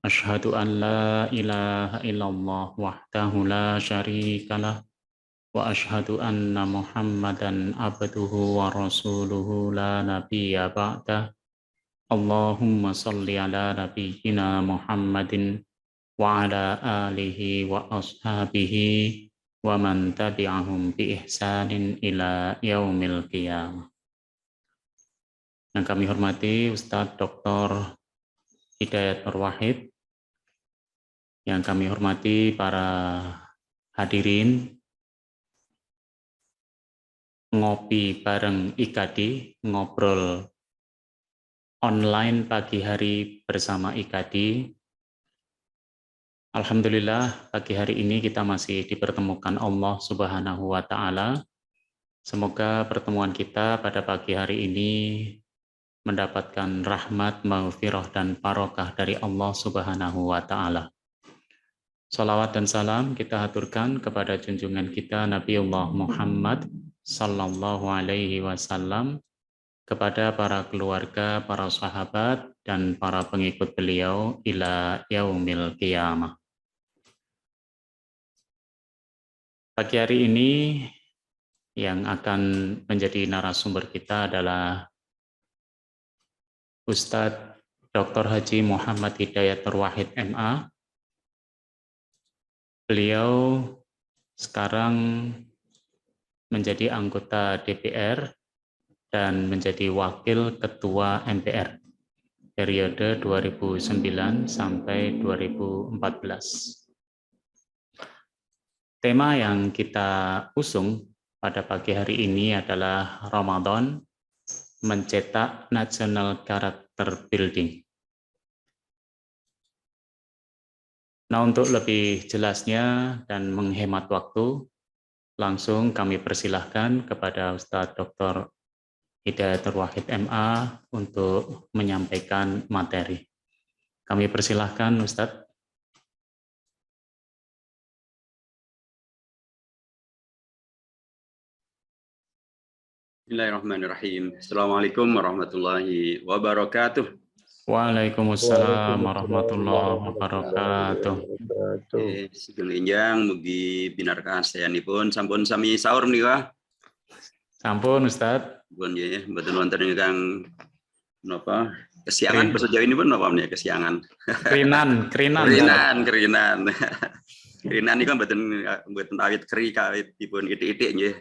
أشهد أن لا إله إلا الله وحده لا شريك له وأشهد أن محمدا عبده ورسوله لا نبي بعده اللهم صل على نبينا محمد وعلى آله وأصحابه ومن تبعهم بإحسان إلى يوم القيامة. Yang kami hormati Ustadz Dr. Hidayat Nur Wahid, yang kami hormati para hadirin ngopi bareng IKD, ngobrol online pagi hari bersama IKD. Alhamdulillah pagi hari ini kita masih dipertemukan Allah Subhanahu wa Ta'ala. Semoga pertemuan kita pada pagi hari ini mendapatkan rahmat, maghfirah dan barokah dari Allah Subhanahu wa Ta'ala. Salawat dan salam kita haturkan kepada junjungan kita Nabiullah Muhammad sallallahu alaihi wasallam, kepada para keluarga, para sahabat dan para pengikut beliau ila yaumil qiyamah. Pagi hari ini yang akan menjadi narasumber kita adalah Ustadz Dr. Haji Muhammad Hidayat Nur Wahid MA. Beliau sekarang menjadi anggota DPR dan menjadi wakil ketua MPR periode 2009 sampai 2014. Tema yang kita usung pada pagi hari ini adalah Ramadan mencetak national character building. Nah, untuk lebih jelasnya dan menghemat waktu, langsung kami persilahkan kepada Ustadz Dr. Hidayat Nur Wahid MA untuk menyampaikan materi. Kami persilahkan Ustadz. Bismillahirrahmanirrahim. Assalamualaikum warahmatullahi wabarakatuh. Waalaikumsalam warahmatullahi wabarakatuh. Segelinjang mugi binarkan sayanipun sampun sami sahur menika. Sampun Ustaz. Pun nggih, mboten wonten ingkang napa kesiangan basa Jawa ini pun napa menika kesiangan. Krinan. Krinan niku mboten awit keri kawit dipun itik-itik nggih.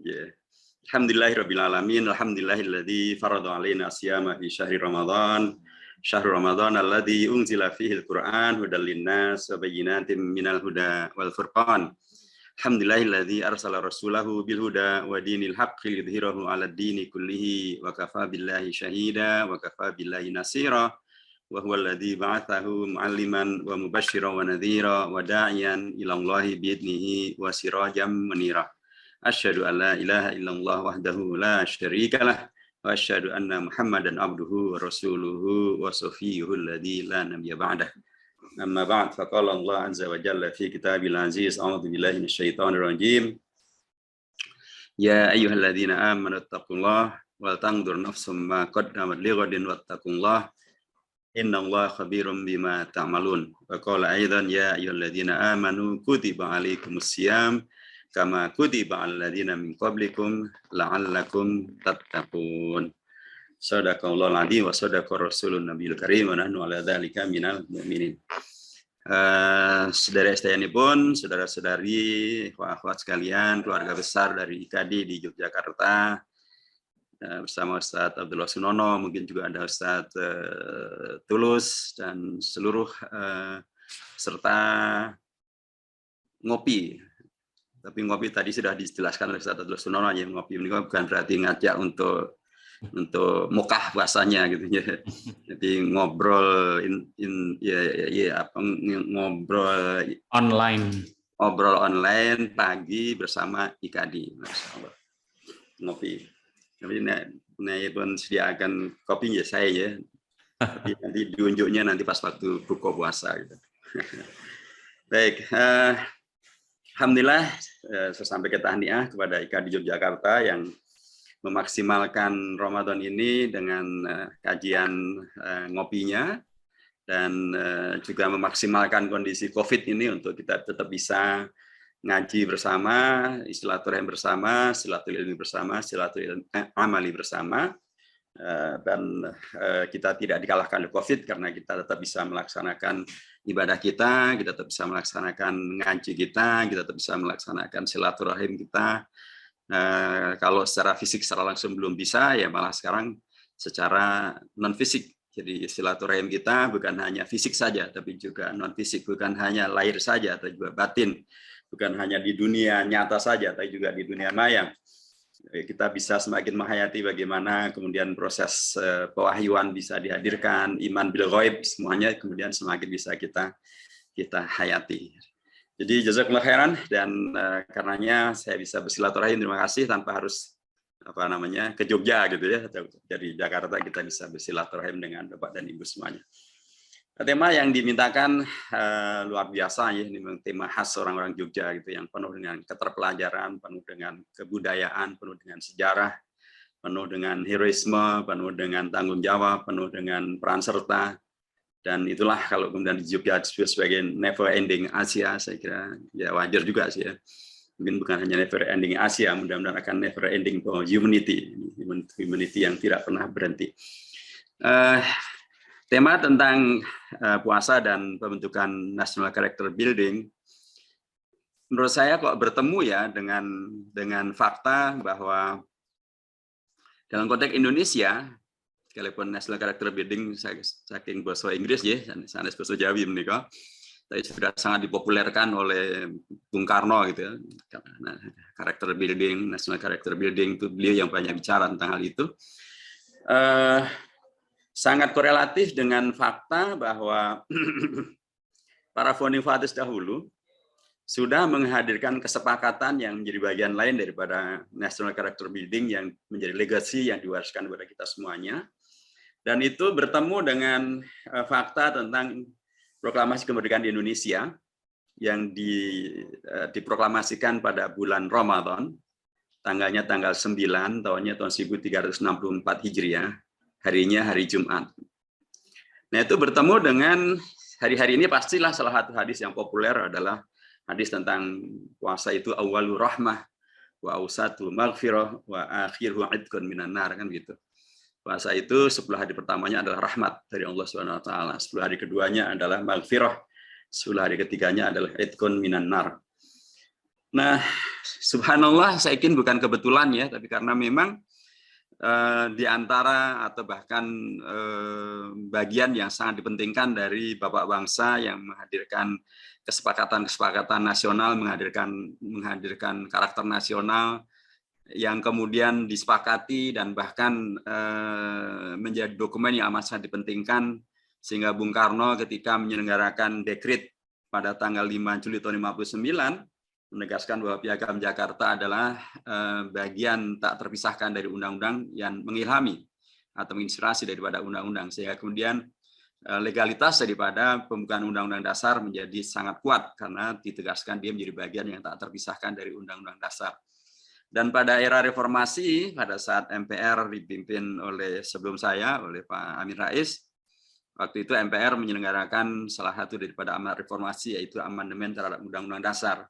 Yeah. Alhamdulillahirabbil alamin, alhamdulillahilladzi farada alaina asyama fi syahri Ramadan. Syahrul Ramadan alladzi unzila fihi al-Qur'an hudal linnas wa bayyinatin minal huda wal furqan. Alhamdulillahilladzi arsala rasulahu bil huda wa dinil haqqi lidhhirahu 'alad dini kullihi wa kafa billahi syahida wa kafa billahi nasira. Wa huwal ladzi ba'athahu mu'alliman wa mubasysyiran wa nadhira wa da'iyan ila Allahi bi'idnihi wa sirajan munira. Asyhadu an la ilaha illallah wahdahu la syarikalah wa asyhadu anna Muhammadan abduhu wa rasuluhu wa safiyyuhu alladzi la nabiyya ba'dah. Amma ba'd, faqala Allah azza wa jalla fi kitabil aziz, a'udzu billahi minasyaitonir rajim. Ya ayyuhalladzina amanu taqullaha wal tanzur nafsum ma qaddamat lighadin wattaqullah innallaha khabirum bima ta'malun. Wa qala aidan ya ayyuhalladzina amanu kutiba alaikumusiyam kama kutiba 'alal ladzina min qablikum la'allakum tattaqun. Shadaqallahul 'azim wa shadaqa rasulun nabiyul karim wa nahnu 'ala dzalika minal mu'minin. Saudara-saudariipun, saudara-saudari, akhwat sekalian, keluarga besar dari IKD di Yogyakarta, bersama Ustadz Abdullah Sunono, mungkin juga ada Ustadz Tulus dan seluruh serta ngopi. Tapi ngopi tadi sudah dijelaskan oleh Ustadz Abdullah Sunono, ya ngopi ini bukan berarti ngajak untuk mukah bahasanya gitu ya. Jadi ngobrol ngobrol online pagi bersama IKD. Masyaallah. Ngopi. Tapi nek pun sediakan kopi ya saya ya. Tapi nanti diunjuknya nanti pas waktu buka puasa gitu. Baik, alhamdulillah saya sampai ke tahniah kepada IKD Yogyakarta yang memaksimalkan Ramadan ini dengan kajian ngopinya, dan juga memaksimalkan kondisi COVID ini untuk kita tetap bisa ngaji bersama, silaturahim bersama, silaturahmi bersama, silaturahmi amali bersama, dan kita tidak dikalahkan oleh COVID karena kita tetap bisa melaksanakan ibadah kita tetap bisa melaksanakan ngaji kita tetap bisa melaksanakan silaturahim kita. Kalau secara fisik secara langsung belum bisa, ya malah sekarang secara non fisik. Jadi silaturahim kita bukan hanya fisik saja, tapi juga non fisik, bukan hanya lahir saja, tapi juga batin, bukan hanya di dunia nyata saja, tapi juga di dunia maya. Kita bisa semakin menghayati bagaimana kemudian proses pewahyuan bisa dihadirkan, iman bil ghaib, semuanya kemudian semakin bisa kita hayati. Jadi jazakumullah khairan, dan karenanya saya bisa bersilaturahim, terima kasih tanpa harus ke Jogja gitu ya. Dari Jakarta kita bisa bersilaturahim dengan Bapak dan Ibu semuanya. Tema yang dimintakan luar biasa ya, ini memang tema khas orang-orang Jogja gitu, yang penuh dengan keterpelajaran, penuh dengan kebudayaan, penuh dengan sejarah, penuh dengan heroisme, penuh dengan tanggung jawab, penuh dengan peran serta. Dan itulah kalau kemudian di Jogja disebut sebagai never ending Asia, saya kira ya wajar juga sih ya. Mungkin bukan hanya never ending Asia, mudah-mudahan akan never ending for humanity yang tidak pernah berhenti. Tema tentang puasa dan pembentukan national character building, menurut saya kok bertemu ya dengan fakta bahwa dalam konteks Indonesia, sekalipun national character building saking bahasa Inggris ya, sanes bahasa Jawi menika, tapi sudah sangat dipopulerkan oleh Bung Karno gitu ya. Nah, karakter building, national character building itu beliau yang banyak bicara tentang hal itu. Sangat korelatif dengan fakta bahwa para founding fathers dahulu sudah menghadirkan kesepakatan yang menjadi bagian lain daripada national character building yang menjadi legacy yang diwariskan kepada kita semuanya. Dan itu bertemu dengan fakta tentang proklamasi kemerdekaan di Indonesia yang diproklamasikan pada bulan Ramadan, tanggalnya tanggal 9, tahun 1364 Hijriah, harinya hari Jumat. Nah, itu bertemu dengan hari-hari ini pastilah salah satu hadis yang populer adalah hadis tentang puasa itu awwalur rahmah wa awsatu maghfirah wa akhiruhu idqun minan nar, kan gitu. Puasa itu 10 hari pertamanya adalah rahmat dari Allah Subhanahu wa taala, 10 hari keduanya adalah maghfirah, 10 hari ketiganya adalah idqun minan nar. Nah, subhanallah, saya yakin bukan kebetulan ya, tapi karena memang di antara atau bahkan bagian yang sangat dipentingkan dari Bapak bangsa yang menghadirkan kesepakatan-kesepakatan nasional, menghadirkan karakter nasional yang kemudian disepakati dan bahkan menjadi dokumen yang amat sangat dipentingkan, sehingga Bung Karno ketika menyelenggarakan dekret pada tanggal 5 Juli tahun 59 menegaskan bahwa Piagam Jakarta adalah bagian tak terpisahkan dari undang-undang yang mengilhami atau menginspirasi daripada undang-undang, sehingga kemudian legalitas daripada pembukaan Undang-Undang Dasar menjadi sangat kuat karena ditegaskan dia menjadi bagian yang tak terpisahkan dari Undang-Undang Dasar. Dan pada era reformasi, pada saat MPR dipimpin oleh sebelum saya, oleh Pak Amin Rais, waktu itu MPR menyelenggarakan salah satu daripada amanat reformasi, yaitu amandemen terhadap Undang-Undang Dasar.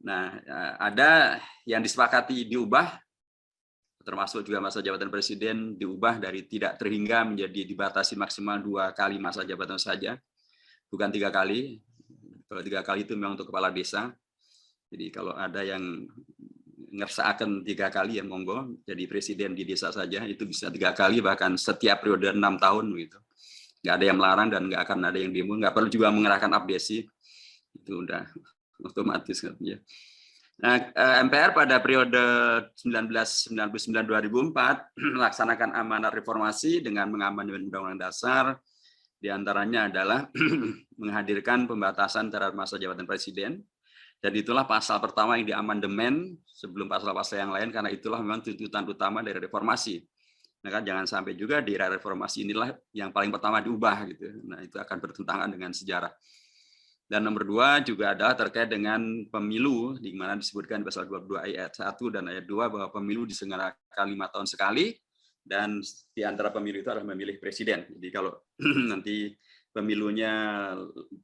Nah, ada yang disepakati diubah, termasuk juga masa jabatan presiden diubah dari tidak terhingga menjadi dibatasi maksimal 2 kali masa jabatan saja, bukan 3 kali. Kalau 3 kali itu memang untuk kepala desa. Jadi kalau ada yang ngersakan 3 kali ya monggo, jadi presiden di desa saja itu bisa 3 kali, bahkan setiap periode 6 tahun gitu. Nggak ada yang melarang dan nggak akan ada yang demo, nggak perlu juga mengerahkan abdesi, itu udah otomatis kan ya. Nah, MPR pada periode 1999-2004 melaksanakan amanat reformasi dengan mengamandemen Undang-Undang Dasar, diantaranya adalah menghadirkan pembatasan terhadap masa jabatan presiden. Dan itulah pasal pertama yang diamandemen sebelum pasal-pasal yang lain, karena itulah memang tuntutan utama dari reformasi. Nah, kan jangan sampai juga di era reformasi inilah yang paling pertama diubah gitu. Nah, itu akan bertentangan dengan sejarah. Dan nomor 2 juga adalah terkait dengan pemilu, di mana disebutkan di pasal 22 ayat 1 dan ayat 2 bahwa pemilu diselenggarakan 5 tahun sekali, dan di antara pemilu itu adalah memilih presiden. Jadi kalau nanti pemilunya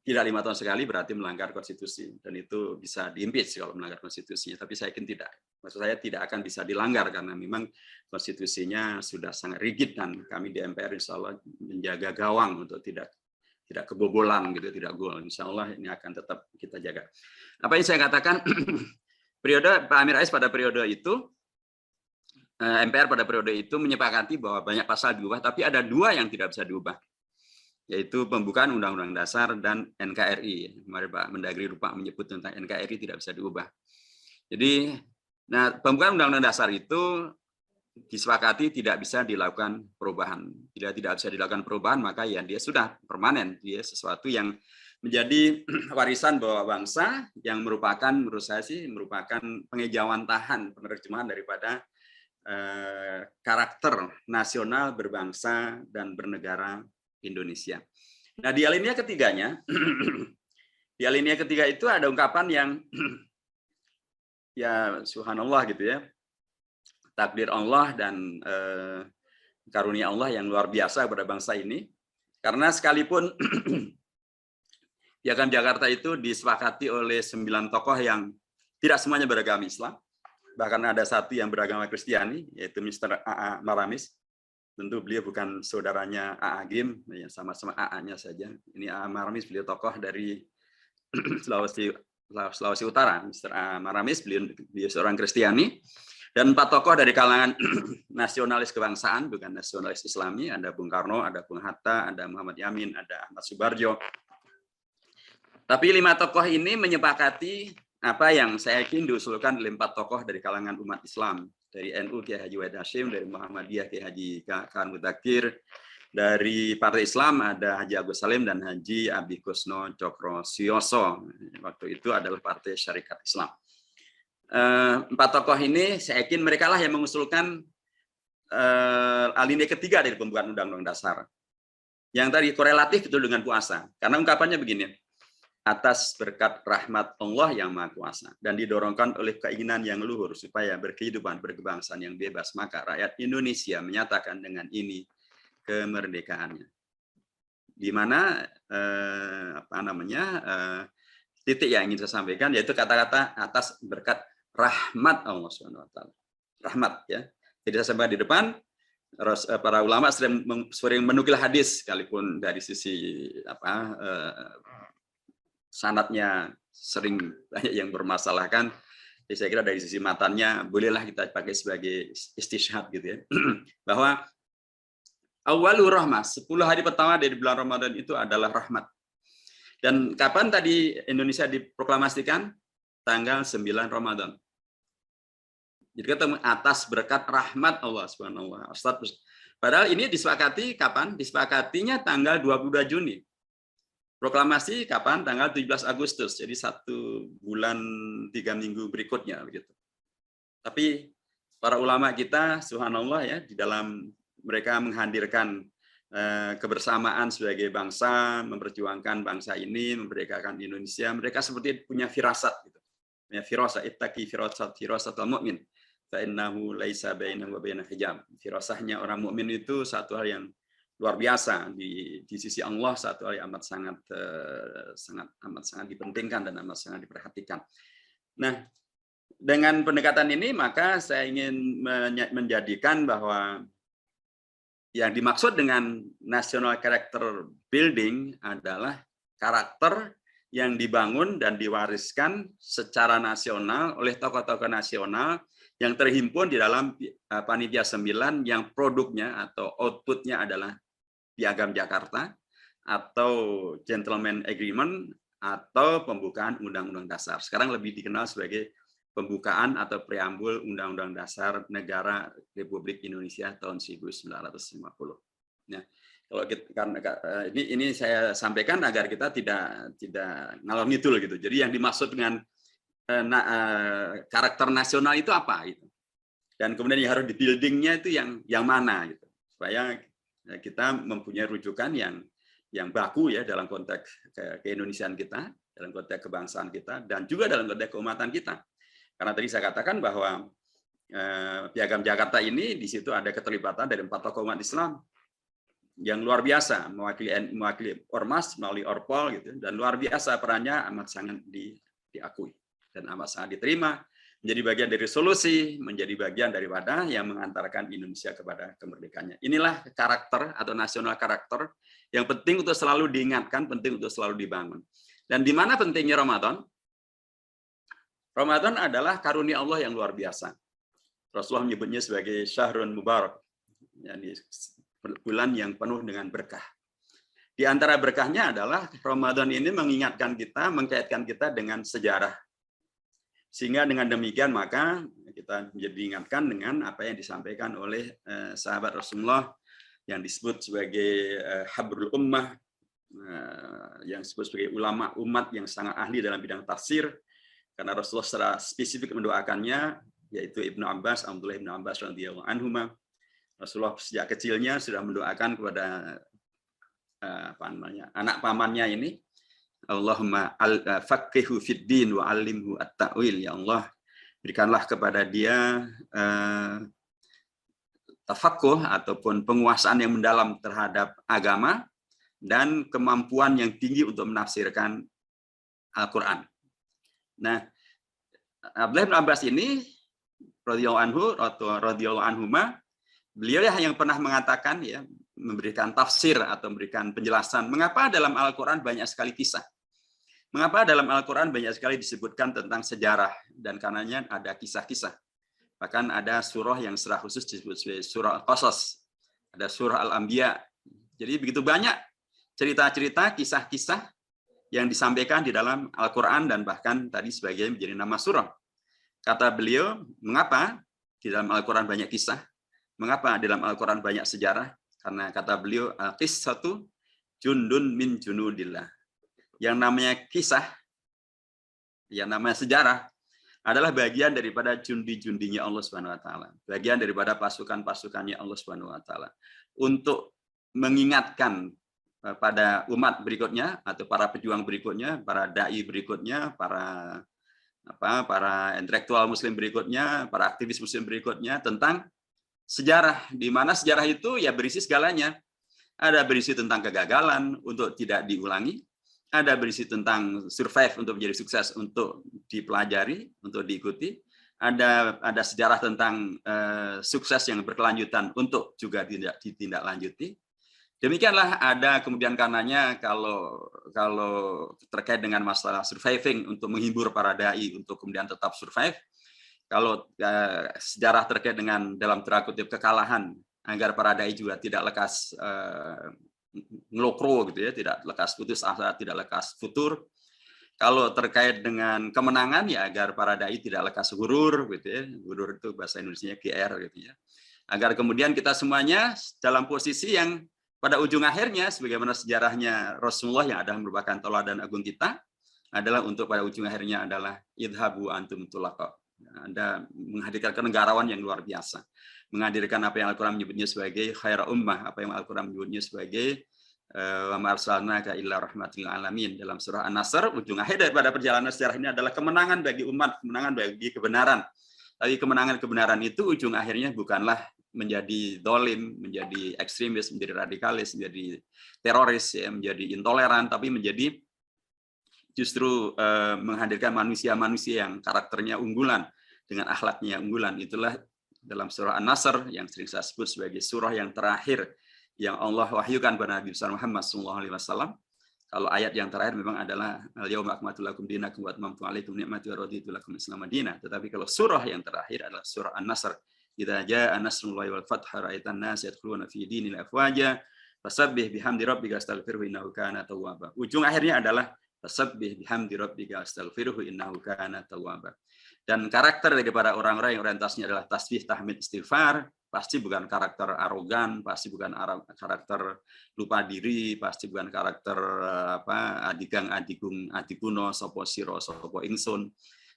tidak 5 tahun sekali berarti melanggar konstitusi, dan itu bisa diimpeach kalau melanggar konstitusinya. Tapi saya yakin tidak. Maksud saya tidak akan bisa dilanggar karena memang konstitusinya sudah sangat rigid, dan kami di MPR insya Allah menjaga gawang untuk tidak kebobolan gitu, tidak gol. Insya Allah ini akan tetap kita jaga. Apa yang saya katakan, periode Pak Amin Rais pada periode itu, MPR pada periode itu menyepakati bahwa banyak pasal diubah, tapi ada 2 yang tidak bisa diubah, yaitu pembukaan Undang-Undang Dasar dan NKRI. Kemarin Pak Mendagri lupa menyebut tentang NKRI tidak bisa diubah. Jadi, nah pembukaan Undang-Undang Dasar itu disepakati tidak bisa dilakukan perubahan. Bila tidak bisa dilakukan perubahan, maka ya dia sudah permanen. Dia sesuatu yang menjadi warisan bawah bangsa yang merupakan, menurut saya sih, merupakan pengejawantahan, penerjemahan daripada karakter nasional berbangsa dan bernegara Indonesia. Nah, di alinea ketiganya, di alinea ketiga itu ada ungkapan yang ya subhanallah gitu ya, takdir Allah dan karunia Allah yang luar biasa kepada bangsa ini. Karena sekalipun Piagam Jakarta itu disepakati oleh 9 tokoh yang tidak semuanya beragama Islam, bahkan ada satu yang beragama Kristiani, yaitu Mr. A.A. Maramis. Tentu beliau bukan saudaranya A.A. Gim, ya sama-sama A.A.-nya saja. Ini A.A. Maramis, beliau tokoh dari Sulawesi Utara. Mr. A. Maramis, beliau seorang Kristiani. Dan 4 tokoh dari kalangan nasionalis kebangsaan, bukan nasionalis Islami, ada Bung Karno, ada Bung Hatta, ada Muhammad Yamin, ada Ahmad Subarjo. Tapi 5 tokoh ini menyepakati apa yang saya yakin diusulkan oleh 4 tokoh dari kalangan umat Islam. Dari NU Kiai Haji Wahid Hasyim, dari Muhammadiyah Kiai Haji Khan Mudakir, dari Partai Islam ada Haji Agus Salim dan Haji Abi Kusno Cokro Sioso. Waktu itu adalah Partai Syarikat Islam. 4 tokoh ini saya yakin mereka lah yang mengusulkan alinea ketiga dari pembukaan Undang-Undang Dasar. Yang tadi korelatif betul dengan puasa. Karena ungkapannya begini, atas berkat rahmat Allah yang Maha Kuasa dan didorongkan oleh keinginan yang luhur supaya berkehidupan berkebangsaan yang bebas, maka rakyat Indonesia menyatakan dengan ini kemerdekaannya. Di mana titik yang ingin saya sampaikan yaitu kata-kata atas berkat rahmat Allah Subhanahu wa taala. Rahmat ya. Jadi saya sampaikan di depan, para ulama sering menukil hadis, sekalipun dari sisi sanadnya sering banyak yang bermasalahkan. Jadi saya kira dari sisi matannya bolehlah kita pakai sebagai istishhad gitu ya. Bahwa awalur rahmah, 10 hari pertama dari bulan Ramadan itu adalah rahmat. Dan kapan tadi Indonesia diproklamasikan? Tanggal 9 Ramadan. Jadi ketemu atas berkat rahmat Allah Subhanahu wa taala. Padahal ini disepakati kapan? Disepakatinya tanggal 22 Juni. Proklamasi kapan? Tanggal 17 Agustus. Jadi 1 bulan 3 minggu berikutnya begitu. Tapi para ulama kita subhanallah ya, di dalam mereka menghadirkan kebersamaan sebagai bangsa, memperjuangkan bangsa ini, memerdekakan Indonesia, mereka seperti punya firasat gitu. Ya, firasat ittaqi firasatul mu'min fa innahu laisa bainahu wa bainahu hijab. Firasahnya orang mukmin itu satu hal yang luar biasa di sisi Allah, satu hal yang amat sangat dipentingkan dan amat sangat diperhatikan. Nah, dengan pendekatan ini maka saya ingin menjadikan bahwa yang dimaksud dengan national character building adalah karakter yang dibangun dan diwariskan secara nasional oleh tokoh-tokoh nasional yang terhimpun di dalam Panitia 9 yang produknya atau outputnya adalah Piagam Jakarta atau Gentleman Agreement atau pembukaan Undang-Undang Dasar. Sekarang lebih dikenal sebagai pembukaan atau preambul Undang-Undang Dasar Negara Republik Indonesia tahun 1950. Nah, kalau kita, ini saya sampaikan agar kita tidak ngalor ngidul gitu. Jadi yang dimaksud dengan karakter nasional itu apa gitu. Dan kemudian yang harus di buildingnya itu yang mana gitu. Supaya kita mempunyai rujukan yang baku ya dalam konteks keindonesiaan kita, dalam konteks kebangsaan kita, dan juga dalam konteks keumatan kita. Karena tadi saya katakan bahwa Piagam Jakarta ini di situ ada keterlibatan dari 4 tokoh umat Islam yang luar biasa, mewakili ormas melalui Orpol gitu, dan luar biasa perannya amat sangat diakui dan amat sangat diterima, menjadi bagian dari solusi, menjadi bagian daripada yang mengantarkan Indonesia kepada kemerdekaannya. Inilah karakter atau nasional karakter yang penting untuk selalu diingatkan, penting untuk selalu dibangun. Dan di mana pentingnya Ramadan? Ramadan adalah karunia Allah yang luar biasa. Rasulullah menyebutnya sebagai syahrun mubarak, yakni bulan yang penuh dengan berkah. Di antara berkahnya adalah Ramadan ini mengingatkan kita, mengkaitkan kita dengan sejarah. Sehingga dengan demikian maka kita menjadi diingatkan dengan apa yang disampaikan oleh sahabat Rasulullah yang disebut sebagai habrul ummah, yang disebut sebagai ulama umat yang sangat ahli dalam bidang tafsir, karena Rasulullah secara spesifik mendoakannya, yaitu Ibnu Abbas, Abdullah Ibnu Abbas radhiyallahu anhuma. Rasulullah sejak kecilnya sudah mendoakan kepada anak pamannya ini, Allahumma faqihu fid din wa 'allimhu at-ta'wil. Ya Allah, berikanlah kepada dia tafaqquh ataupun penguasaan yang mendalam terhadap agama dan kemampuan yang tinggi untuk menafsirkan Al-Qur'an. Nah, Abdullah bin Abbas ini radhiyallahu anhu atau radhiyallahu anhuma, beliau yang pernah mengatakan, ya, memberikan tafsir atau memberikan penjelasan mengapa dalam Al-Qur'an banyak sekali kisah. Mengapa dalam Al-Qur'an banyak sekali disebutkan tentang sejarah, dan karenanya ada kisah-kisah. Bahkan ada surah yang secara khusus disebut sebagai surah Al-Qasas, ada surah Al-Anbiya. Jadi begitu banyak cerita-cerita, kisah-kisah yang disampaikan di dalam Al-Qur'an, dan bahkan tadi sebagai menjadi nama surah. Kata beliau, mengapa di dalam Al-Qur'an banyak kisah? Mengapa di dalam Al-Qur'an banyak sejarah? Karena kata beliau, al-qissatu jundun min junudillah. Yang namanya kisah, yang namanya sejarah, adalah bagian daripada jundi-jundinya Allah Subhanahu wa taala. Bagian daripada pasukan-pasukannya Allah Subhanahu wa taala. Untuk mengingatkan pada umat berikutnya atau para pejuang berikutnya, para dai berikutnya, para intelektual muslim berikutnya, para aktivis muslim berikutnya tentang sejarah, di mana sejarah itu ya berisi segalanya. Ada berisi tentang kegagalan untuk tidak diulangi, ada berisi tentang survive untuk menjadi sukses, untuk dipelajari, untuk diikuti. Ada sejarah tentang sukses yang berkelanjutan untuk juga tidak ditindaklanjuti. Demikianlah ada kemudian karenanya kalau terkait dengan masalah surviving untuk menghibur para dai untuk kemudian tetap survive, kalau sejarah terkait dengan dalam tanda kutip kekalahan agar para dai juga tidak lekas ngelokro gitu ya, tidak lekas putus asa, tidak lekas futur. Kalau terkait dengan kemenangan ya agar para dai tidak lekas gurur gitu ya. Gurur itu bahasa Indonesianya GR gitu ya. Agar kemudian kita semuanya dalam posisi yang pada ujung akhirnya, sebagaimana sejarahnya Rasulullah yang adalah merupakan teladan agung kita, adalah untuk pada ujung akhirnya adalah idhabu antum tulaqa. Anda menghadirkan kenegarawan yang luar biasa. Menghadirkan apa yang Al-Quran menyebutnya sebagai khaira ummah, apa yang Al-Quran menyebutnya sebagai wa ma arsalnaka illa rahmatil alamin. Dalam surah An-Nasr, ujung akhir daripada perjalanan sejarah ini adalah kemenangan bagi umat, kemenangan bagi kebenaran. Tapi kemenangan kebenaran itu ujung akhirnya bukanlah menjadi dolim, menjadi ekstremis, menjadi radikalis, menjadi teroris, ya, menjadi intoleran, tapi menjadi justru menghadirkan manusia-manusia yang karakternya unggulan, dengan akhlaknya yang unggulan. Itulah dalam surah An-Nasr yang sering saya sebut sebagai surah yang terakhir yang Allah wahyukan kepada Nabi Muhammad SAW. Kalau ayat yang terakhir memang adalah al-yauma akmaltu lakum dinakum wa atmamtu alaikum ni'mati wa raditu lakum al-Islam madinah. Tetapi kalau surah yang terakhir adalah surah An-Nasr. Idza jaa nasrullahi wal fath ra'aitan nas yadkhuluna fi dinil afwaja fasabbih bihamdi rabbika astaghfirhu innahu kana tawwaba. Ujung akhirnya adalah fasabbih bihamdi rabbika astaghfirhu innahu kana tawwaba. Dan karakter daripada orang-orang yang orientasinya adalah tasbih, tahmid, istighfar, pasti bukan karakter arogan, pasti bukan karakter lupa diri, pasti bukan karakter adigang adigung adikuno sopo siro sopo ingsun.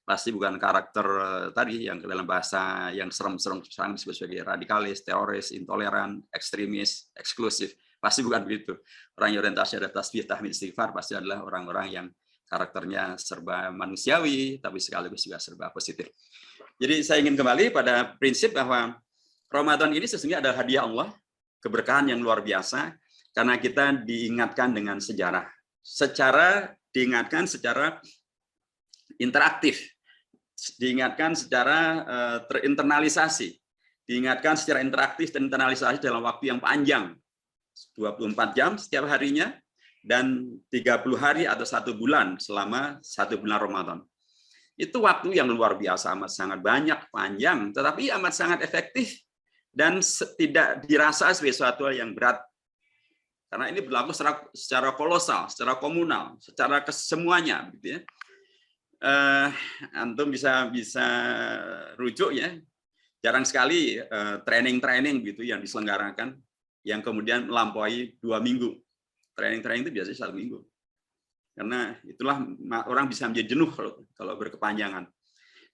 Pasti bukan karakter tadi yang dalam bahasa yang serem-serem disebut sebagai radikalis, teroris, intoleran, ekstremis, eksklusif. Pasti bukan begitu. Orang yang orientasi ada tasbih, tahmid, istighfar pasti adalah orang-orang yang karakternya serba manusiawi, tapi sekaligus juga serba positif. Jadi saya ingin kembali pada prinsip bahwa Ramadan ini sesungguhnya adalah hadiah Allah, keberkahan yang luar biasa, karena kita diingatkan dengan sejarah. Diingatkan secara interaktif, diingatkan secara terinternalisasi, diingatkan secara interaktif dan internalisasi dalam waktu yang panjang, 24 jam setiap harinya, dan 30 hari atau 1 bulan selama 1 bulan Ramadan. Itu waktu yang luar biasa, amat sangat banyak, panjang, tetapi amat sangat efektif dan tidak dirasa sebagai sesuatu yang berat. Karena ini berlaku secara kolosal, secara komunal, secara kesemuanya, gitu ya. Antum bisa rujuk ya. Jarang sekali training gitu yang diselenggarakan yang kemudian melampaui 2 minggu. Training itu biasanya 1 minggu. Karena itulah orang bisa menjadi jenuh kalau berkepanjangan.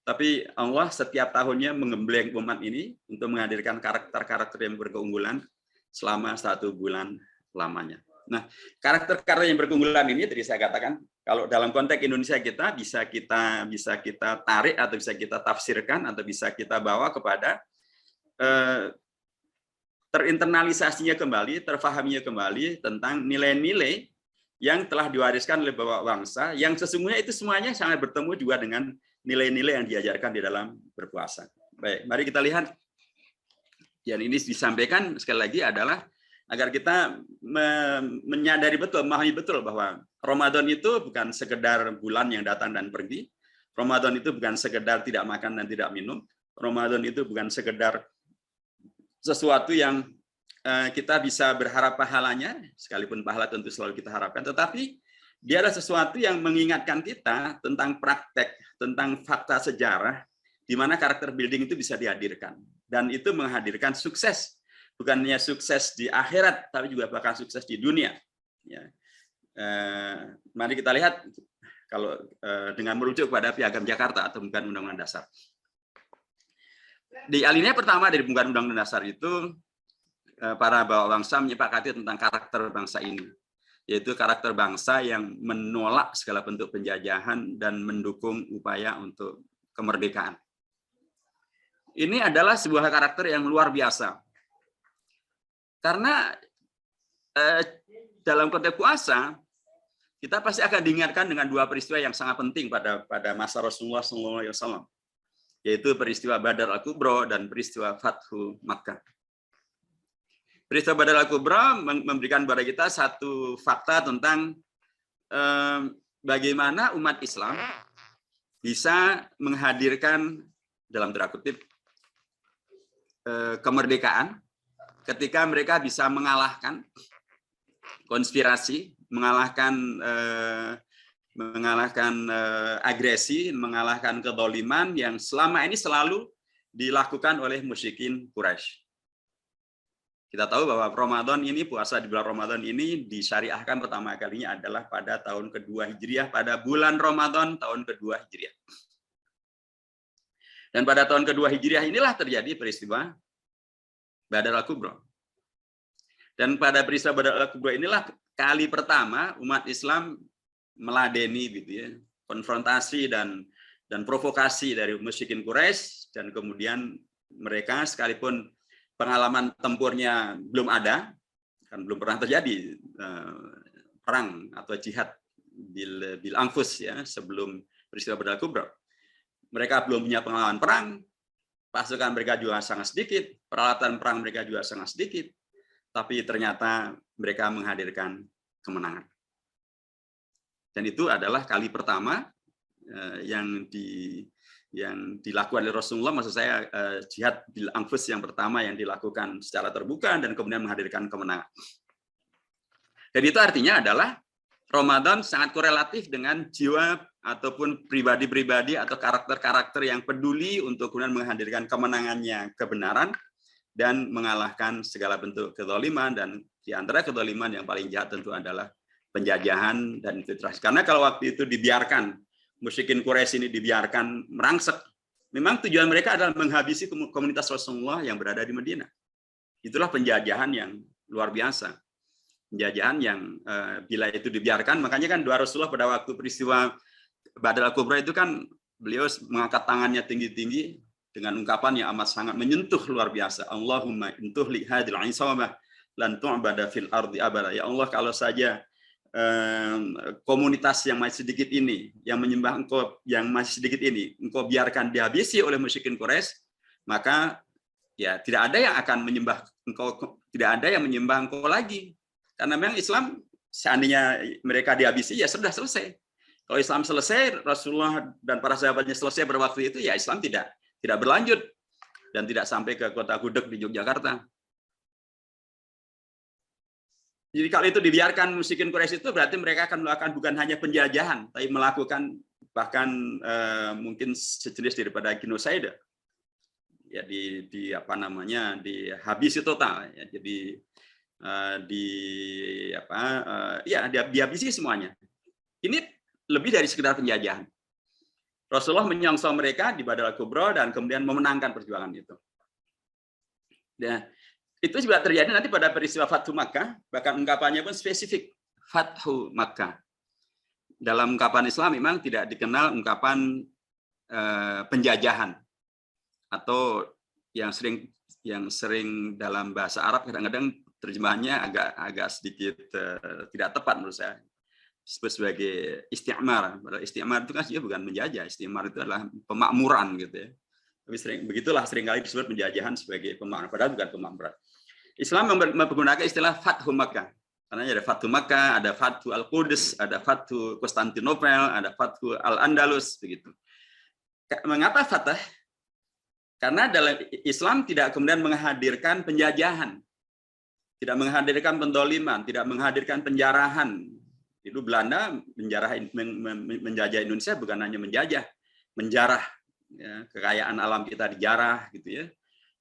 Tapi Allah setiap tahunnya menggembleng umat ini untuk menghadirkan karakter-karakter yang berkeunggulan selama 1 bulan lamanya. Nah, karakter-karakter yang berkeunggulan ini tadi saya katakan, kalau dalam konteks Indonesia kita bisa kita tarik atau bisa kita tafsirkan atau bisa kita bawa kepada terinternalisasinya kembali, terfahaminya kembali tentang nilai-nilai yang telah diwariskan oleh bapak bangsa, yang sesungguhnya itu semuanya sangat bertemu juga dengan nilai-nilai yang diajarkan di dalam berpuasa. Baik, mari kita lihat. Yang ini disampaikan sekali lagi adalah agar kita menyadari betul, memahami betul bahwa Ramadan itu bukan sekedar bulan yang datang dan pergi. Ramadan itu bukan sekedar tidak makan dan tidak minum. Ramadan itu bukan sekedar sesuatu yang kita bisa berharap pahalanya, sekalipun pahala tentu selalu kita harapkan, tetapi dia adalah sesuatu yang mengingatkan kita tentang praktek, tentang fakta sejarah, di mana karakter building itu bisa dihadirkan. Dan itu menghadirkan sukses, bukannya sukses di akhirat, tapi juga bahkan sukses di dunia. Ya. Mari kita lihat kalau dengan merujuk kepada Piagam Jakarta atau bukan Undang-Undang Dasar. Di alinea pertama dari pembukaan Undang-Undang Dasar itu, para bapak bangsa menyepakati tentang karakter bangsa ini, yaitu karakter bangsa yang menolak segala bentuk penjajahan dan mendukung upaya untuk kemerdekaan. Ini adalah sebuah karakter yang luar biasa. Karena dalam konteks puasa, kita pasti akan diingatkan dengan 2 peristiwa yang sangat penting pada masa Rasulullah SAW, yaitu peristiwa Badar Al-Kubra dan peristiwa Fathu Makkah. Peristiwa Badar Al-Kubra memberikan kepada kita satu fakta tentang bagaimana umat Islam bisa menghadirkan, dalam tanda kutip, kemerdekaan ketika mereka bisa mengalahkan konspirasi, mengalahkan agresi, mengalahkan kedoliman yang selama ini selalu dilakukan oleh musyrikin Quraisy. Kita tahu bahwa Ramadan ini, puasa di bulan Ramadan ini disyariahkan pertama kalinya adalah pada tahun kedua Hijriah, pada bulan Ramadan tahun kedua Hijriah. Dan pada tahun kedua Hijriah inilah terjadi peristiwa Badar Al-Kubra. Dan pada peristiwa Badar Al-Kubra inilah kali pertama umat Islam meladeni gitu ya, konfrontasi dan provokasi dari musyrikin Quraisy, dan kemudian mereka sekalipun pengalaman tempurnya belum ada, kan belum pernah terjadi perang atau jihad bil anfus ya sebelum peristiwa Badar Al-Kubra. Mereka belum punya pengalaman perang, pasukan mereka juga sangat sedikit, peralatan perang mereka juga sangat sedikit, tapi ternyata mereka menghadirkan kemenangan. Dan itu adalah kali pertama yang dilakukan oleh Rasulullah, maksud saya jihad bil anfus yang pertama yang dilakukan secara terbuka dan kemudian menghadirkan kemenangan. Jadi itu artinya adalah Ramadan sangat korelatif dengan jiwa ataupun pribadi-pribadi atau karakter-karakter yang peduli untuk kemudian menghadirkan kemenangannya kebenaran dan mengalahkan segala bentuk kezaliman, dan di antara kezaliman yang paling jahat tentu adalah penjajahan dan infiltrasi. Karena kalau waktu itu dibiarkan, musyrikin Quraisy ini dibiarkan merangsek, memang tujuan mereka adalah menghabisi komunitas Rasulullah yang berada di Madinah. Itulah penjajahan yang luar biasa. penjajahan yang bila itu dibiarkan, makanya kan doa Rasulullah pada waktu peristiwa Badr al-Kubra itu kan beliau mengangkat tangannya tinggi-tinggi dengan ungkapan yang amat sangat menyentuh luar biasa. Allahumma intuhli hadil isabah lan tu'bada fil ardi abada. Ya Allah, kalau saja komunitas yang masih sedikit ini, yang menyembah Engkau yang masih sedikit ini, Engkau biarkan dihabisi oleh musyrikin Quraisy, maka ya tidak ada yang akan menyembah Engkau, tidak ada yang menyembah Engkau lagi. Karena memang Islam seandainya mereka dihabisi ya sudah selesai. Kalau Islam selesai, Rasulullah dan para sahabatnya selesai pada waktu itu, ya Islam tidak berlanjut dan tidak sampai ke kota Gudeg di Yogyakarta. Jadi kalau itu dibiarkan musyrikin Quraisy itu berarti mereka akan melakukan bukan hanya penjajahan, tapi melakukan bahkan mungkin sejenis daripada genocide. Ya di apa namanya, dihabisi total. Ya, jadi dihabisi semuanya. Ini lebih dari sekedar penjajahan. Rasulullah menyongsong mereka di Badr al-Kubra dan kemudian memenangkan perjuangan itu. Nah, itu juga terjadi nanti pada peristiwa Fathu Makkah, bahkan ungkapannya pun spesifik, Fathu Makkah. Dalam ungkapan Islam memang tidak dikenal ungkapan penjajahan, atau yang sering dalam bahasa Arab kadang-kadang terjemahannya agak sedikit tidak tepat menurut saya. Disebut sebagai istimar. Istimar itu kan sebenarnya bukan menjajah. Istimar itu adalah pemakmuran gitu ya. Tapi seringkali disebut penjajahan sebagai pemakmuran. Padahal bukan pemakmuran. Islam menggunakan istilah Fathu Makkah. Karena ada Fathu Makkah, ada Fathu Al-Quds, ada Fathu Konstantinopel, ada Fathu Al-Andalus begitu. Mengapa Fatah? Karena dalam Islam tidak kemudian menghadirkan penjajahan, tidak menghadirkan pendoliman, tidak menghadirkan penjarahan. Itu Belanda menjajah Indonesia bukan hanya menjarah ya, kekayaan alam kita dijarah gitu ya.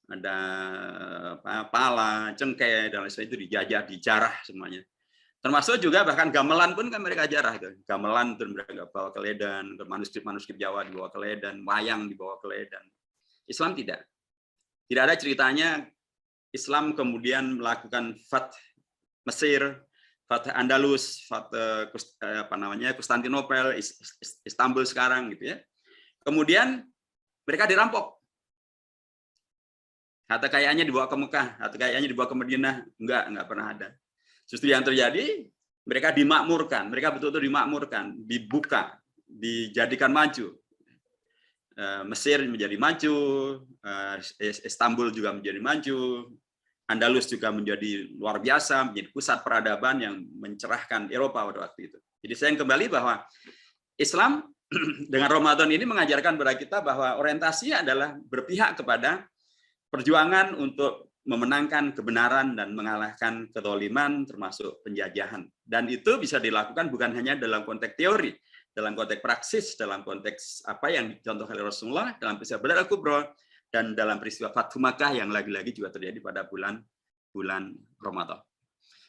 Ada pala, cengkeh dan lain sebagainya itu dijarah semuanya. Termasuk juga bahkan gamelan pun kan mereka jarah itu. Gamelan itu mereka bawa ke Ledan, manuskrip Jawa dibawa ke Ledan, wayang dibawa ke Ledan. Islam tidak. Tidak ada ceritanya Islam kemudian melakukan Fath Mesir, Fath Andalus, Fath Konstantinopel, Istanbul sekarang gitu ya. Kemudian mereka dirampok. Harta kekayaannya dibawa ke Mekah, harta kekayaannya dibawa ke Madinah, enggak pernah ada. Justru yang terjadi mereka dimakmurkan, mereka betul-betul dimakmurkan, dibuka, dijadikan maju. Mesir menjadi maju, Istanbul juga menjadi maju, Andalus juga menjadi luar biasa, menjadi pusat peradaban yang mencerahkan Eropa pada waktu itu. Jadi saya kembali bahwa Islam dengan Ramadan ini mengajarkan kepada kita bahwa orientasinya adalah berpihak kepada perjuangan untuk memenangkan kebenaran dan mengalahkan kezaliman termasuk penjajahan. Dan itu bisa dilakukan bukan hanya dalam konteks teori, dalam konteks praksis, dalam konteks apa yang dicontohkan oleh Rasulullah dalam peristiwa Badr al-Kubra dan dalam peristiwa Fathu Makkah yang lagi-lagi juga terjadi pada bulan Ramadan.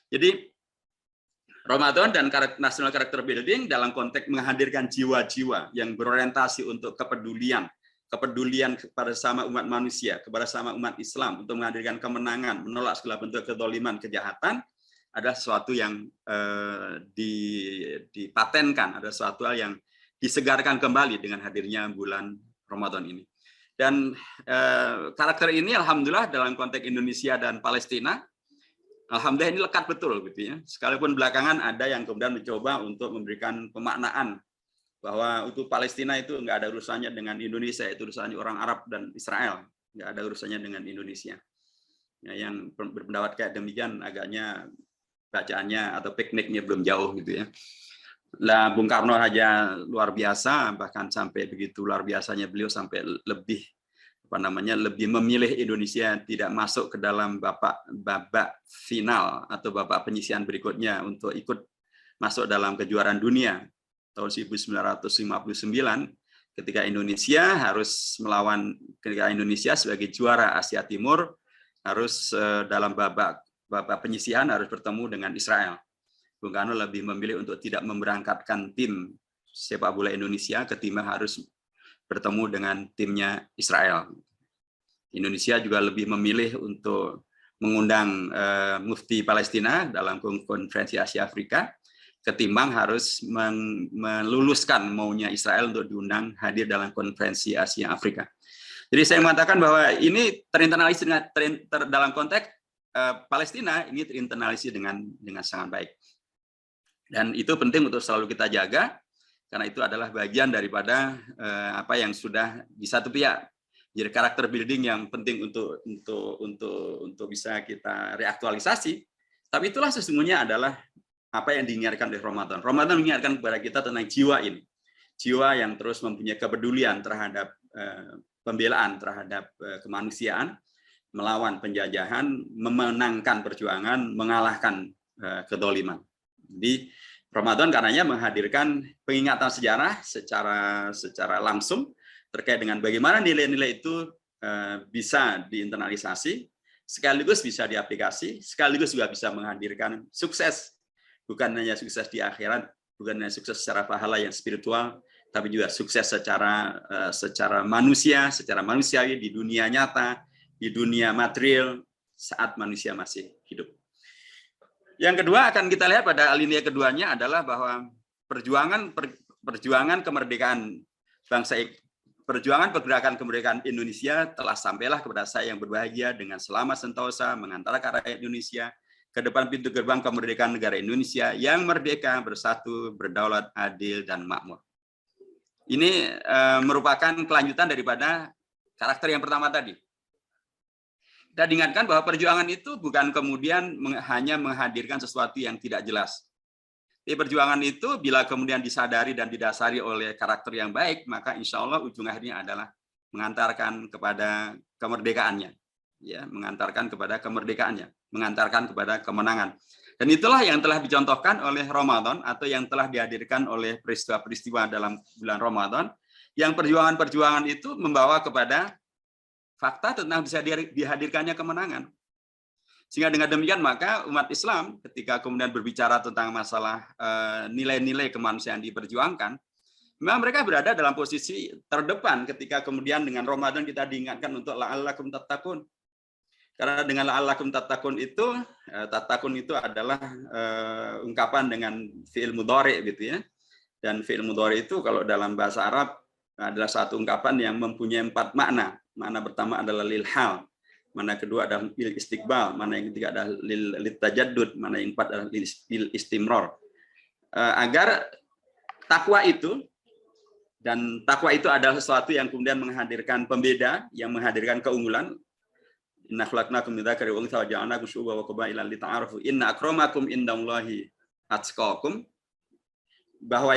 Jadi Ramadan dan national character building dalam konteks menghadirkan jiwa-jiwa yang berorientasi untuk kepedulian kepada sama umat manusia, kepada sama umat Islam untuk menghadirkan kemenangan, menolak segala bentuk kezaliman, kejahatan, adalah sesuatu yang dipatenkan, ada sesuatu yang disegarkan kembali dengan hadirnya bulan Ramadan ini. Dan karakter ini alhamdulillah dalam konteks Indonesia dan Palestina, alhamdulillah ini lekat betul gitu ya. Sekalipun belakangan ada yang kemudian mencoba untuk memberikan pemaknaan bahwa untuk Palestina itu nggak ada urusannya dengan Indonesia, itu urusannya orang Arab dan Israel, nggak ada urusannya dengan Indonesia. Ya, yang berpendapat kayak demikian agaknya bacaannya atau pikniknya belum jauh gitu ya. Lah Bung Karno aja luar biasa, bahkan sampai begitu luar biasanya beliau sampai lebih memilih Indonesia tidak masuk ke dalam babak final atau babak penyisihan berikutnya untuk ikut masuk dalam kejuaraan dunia tahun 1959 ketika Indonesia sebagai juara Asia Timur harus dalam babak penyisihan harus bertemu dengan Israel. Bung Karno lebih memilih untuk tidak memberangkatkan tim sepak bola Indonesia ketimbang harus bertemu dengan timnya Israel. Indonesia juga lebih memilih untuk mengundang Mufti Palestina dalam konferensi Asia Afrika ketimbang harus meluluskan maunya Israel untuk diundang hadir dalam konferensi Asia Afrika. Jadi saya mengatakan bahwa ini terinternalisir dalam konteks Palestina, ini terinternalisir dengan sangat baik. Dan itu penting untuk selalu kita jaga, karena itu adalah bagian daripada apa yang sudah di satu pihak. Jadi karakter building yang penting untuk bisa kita reaktualisasi. Tapi itulah sesungguhnya adalah apa yang diingatkan oleh Ramadan. Ramadan mengingatkan kepada kita tentang jiwa ini. Jiwa yang terus mempunyai kepedulian terhadap pembelaan terhadap kemanusiaan, melawan penjajahan, memenangkan perjuangan, mengalahkan kedoliman. Jadi Ramadan karenanya menghadirkan pengingatan sejarah secara langsung terkait dengan bagaimana nilai-nilai itu bisa diinternalisasi, sekaligus bisa diaplikasi, sekaligus juga bisa menghadirkan sukses. Bukan hanya sukses di akhirat, bukan hanya sukses secara pahala yang spiritual, tapi juga sukses secara manusia, secara manusiawi di dunia nyata, di dunia material saat manusia masih hidup. Yang kedua akan kita lihat pada alinea keduanya adalah bahwa perjuangan kemerdekaan bangsa, perjuangan pergerakan kemerdekaan Indonesia telah sampailah kepada saya yang berbahagia dengan selamat sentosa mengantarkan rakyat Indonesia ke depan pintu gerbang kemerdekaan negara Indonesia yang merdeka, bersatu, berdaulat, adil, dan makmur. Ini merupakan kelanjutan daripada karakter yang pertama tadi. Kita diingatkan bahwa perjuangan itu bukan kemudian hanya menghadirkan sesuatu yang tidak jelas. Tapi perjuangan itu bila kemudian disadari dan didasari oleh karakter yang baik, maka insya Allah ujung akhirnya adalah mengantarkan kepada kemerdekaannya. Ya, mengantarkan kepada kemerdekaannya, mengantarkan kepada kemenangan. Dan itulah yang telah dicontohkan oleh Ramadan atau yang telah dihadirkan oleh peristiwa-peristiwa dalam bulan Ramadan, yang perjuangan-perjuangan itu membawa kepada fakta tentang bisa dihadirkannya kemenangan. Sehingga dengan demikian maka umat Islam ketika kemudian berbicara tentang masalah nilai-nilai kemanusiaan diperjuangkan, memang mereka berada dalam posisi terdepan ketika kemudian dengan Ramadan kita diingatkan untuk la'allakum tattaqun. Karena dengan la'allakum tattaqun itu adalah ungkapan dengan fi'il mudhari gitu ya. Dan fi'il mudhari itu kalau dalam bahasa Arab adalah satu ungkapan yang mempunyai 4 makna. Makna pertama adalah lil hal, makna kedua adalah lil istiqbal, makna yang ketiga adalah lil tajaddud, makna yang keempat adalah lil istimror. Agar takwa itu, dan takwa itu adalah sesuatu yang kemudian menghadirkan pembeda, yang menghadirkan keunggulan. Inna khalaqnakum min dzakari wa untha wa ja'alnakum syu'uban wa qabailan lita'arafu inna akramakum indallahi atqakum, bahwa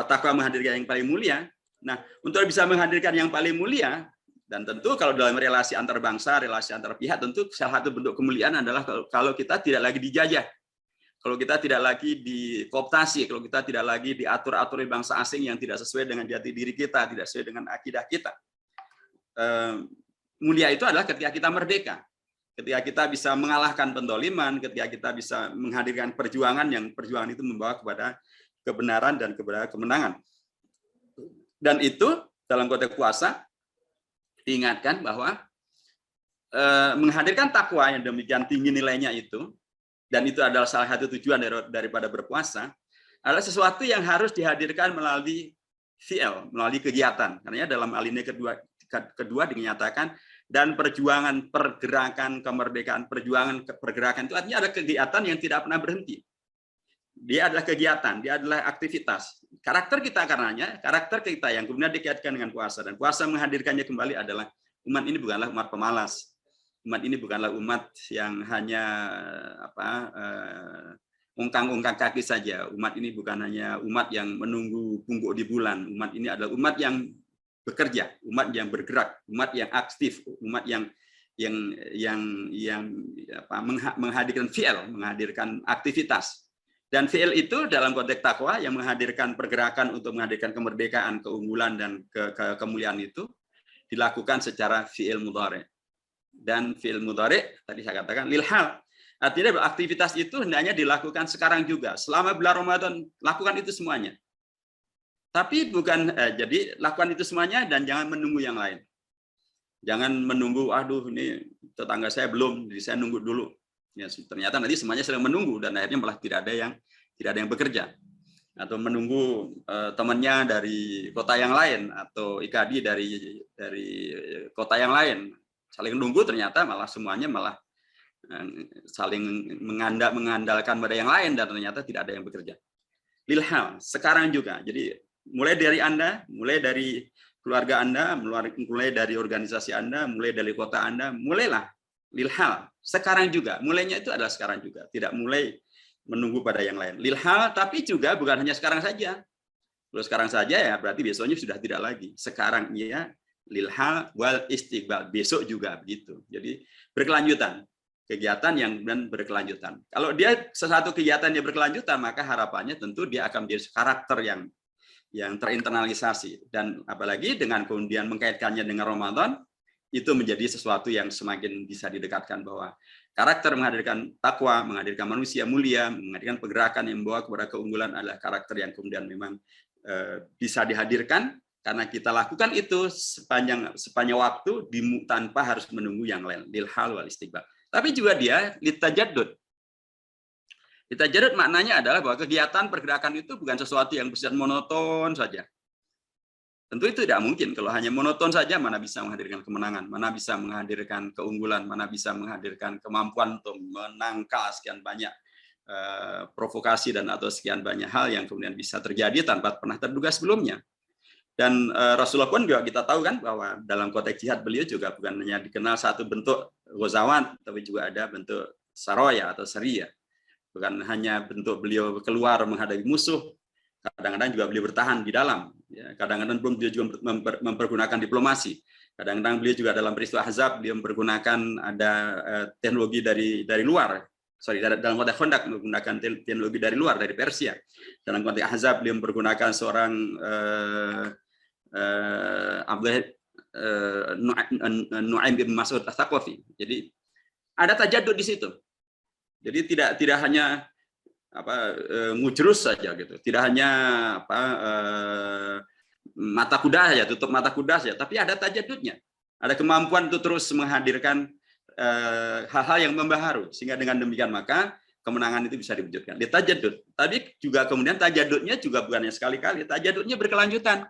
takwa menghadirkan yang paling mulia. Nah, untuk bisa menghadirkan yang paling mulia, dan tentu kalau dalam relasi antar bangsa, relasi antar pihak, tentu salah satu bentuk kemuliaan adalah kalau kita tidak lagi dijajah, kalau kita tidak lagi dikooptasi, kalau kita tidak lagi diatur-atur bangsa asing yang tidak sesuai dengan jati diri kita, tidak sesuai dengan akidah kita. Mulia itu adalah ketika kita merdeka, ketika kita bisa mengalahkan pendoliman, ketika kita bisa menghadirkan perjuangan yang perjuangan itu membawa kepada kebenaran dan kepada kemenangan. Dan itu dalam konteks puasa diingatkan bahwa menghadirkan takwa yang demikian tinggi nilainya itu, dan itu adalah salah satu tujuan daripada berpuasa, adalah sesuatu yang harus dihadirkan melalui fi'il, melalui kegiatan. Karena dalam alinea kedua dinyatakan, dan perjuangan pergerakan kemerdekaan, pergerakan itu artinya ada kegiatan yang tidak pernah berhenti. Dia adalah kegiatan, dia adalah aktivitas. Karakter kita yang kemudian dikaitkan dengan puasa, dan puasa menghadirkannya kembali adalah umat ini bukanlah umat pemalas. Umat ini bukanlah umat yang hanya ungkang-ungkang kaki saja. Umat ini bukan hanya umat yang menunggu pungguk di bulan. Umat ini adalah umat yang bekerja, umat yang bergerak, umat yang aktif, umat yang menghadirkan fi'il, menghadirkan aktivitas. Dan fi'il itu dalam konteks takwa yang menghadirkan pergerakan untuk menghadirkan kemerdekaan, keunggulan, dan kemuliaan itu dilakukan secara fi'il mudhari. Dan fi'il mudhari tadi saya katakan lil hal. Artinya aktivitas itu hendaknya dilakukan sekarang juga. Selama bulan Ramadan lakukan itu semuanya. Tapi bukan jadi lakukan itu semuanya dan jangan menunggu yang lain. Jangan menunggu, aduh ini tetangga saya belum, jadi saya nunggu dulu. Ya, ternyata nanti semuanya sedang menunggu dan akhirnya malah tidak ada yang bekerja. Atau menunggu temannya dari kota yang lain atau IKADI dari kota yang lain. Saling nunggu ternyata malah semuanya malah saling mengandalkan pada yang lain dan ternyata tidak ada yang bekerja. Lilhal, sekarang juga. Jadi mulai dari Anda, mulai dari keluarga Anda, mulai dari organisasi Anda, mulai dari kota Anda, mulailah lilhal. Sekarang juga, mulainya itu adalah sekarang juga. Tidak mulai menunggu pada yang lain. Lilhal, tapi juga bukan hanya sekarang saja. Kalau sekarang saja ya berarti besoknya sudah tidak lagi. Sekarang iya, lilhal wal istiqbal. Besok juga begitu. Jadi berkelanjutan. Kegiatan yang berkelanjutan. Kalau dia sesuatu kegiatan yang berkelanjutan, maka harapannya tentu dia akan menjadi karakter yang terinternalisasi. Dan apalagi dengan kemudian mengkaitkannya dengan Ramadan, itu menjadi sesuatu yang semakin bisa didekatkan bahwa karakter menghadirkan takwa, menghadirkan manusia mulia, menghadirkan pergerakan yang membawa kepada keunggulan adalah karakter yang kemudian memang bisa dihadirkan karena kita lakukan itu sepanjang waktu tanpa harus menunggu yang lain. Lilhal wal istiqbal. Tapi juga dia litajaddud. Litajaddud maknanya adalah bahwa kegiatan pergerakan itu bukan sesuatu yang bersifat monoton saja. Tentu itu tidak mungkin. Kalau hanya monoton saja, mana bisa menghadirkan kemenangan, mana bisa menghadirkan keunggulan, mana bisa menghadirkan kemampuan untuk menangkal sekian banyak provokasi dan atau sekian banyak hal yang kemudian bisa terjadi tanpa pernah terduga sebelumnya. Dan Rasulullah pun juga kita tahu kan bahwa dalam konteks jihad beliau juga bukan hanya dikenal satu bentuk ghazawan, tapi juga ada bentuk saroya atau syariah. Bukan hanya bentuk beliau keluar menghadapi musuh, kadang-kadang juga beliau bertahan di dalam. Kadang-kadang pun beliau juga mempergunakan diplomasi. Kadang-kadang beliau juga dalam peristiwa Ahzab beliau mempergunakan ada teknologi dari luar. Dalam konteks Khandaq menggunakan teknologi dari luar, dari Persia. Dalam konteks Ahzab beliau mempergunakan seorang Nu'aim bin Mas'ud Ats-Tsaqafi. Jadi ada tajaddud di situ. Jadi tidak hanya ngujrus saja gitu, tidak hanya mata kuda ya, tutup mata kuda saja, tapi ada tajaddudnya, ada kemampuan untuk terus menghadirkan hal-hal yang membaharu, sehingga dengan demikian maka kemenangan itu bisa diwujudkan. Di tajaddud, tapi juga kemudian tajaddudnya juga bukannya sekali-kali, tajaddudnya berkelanjutan.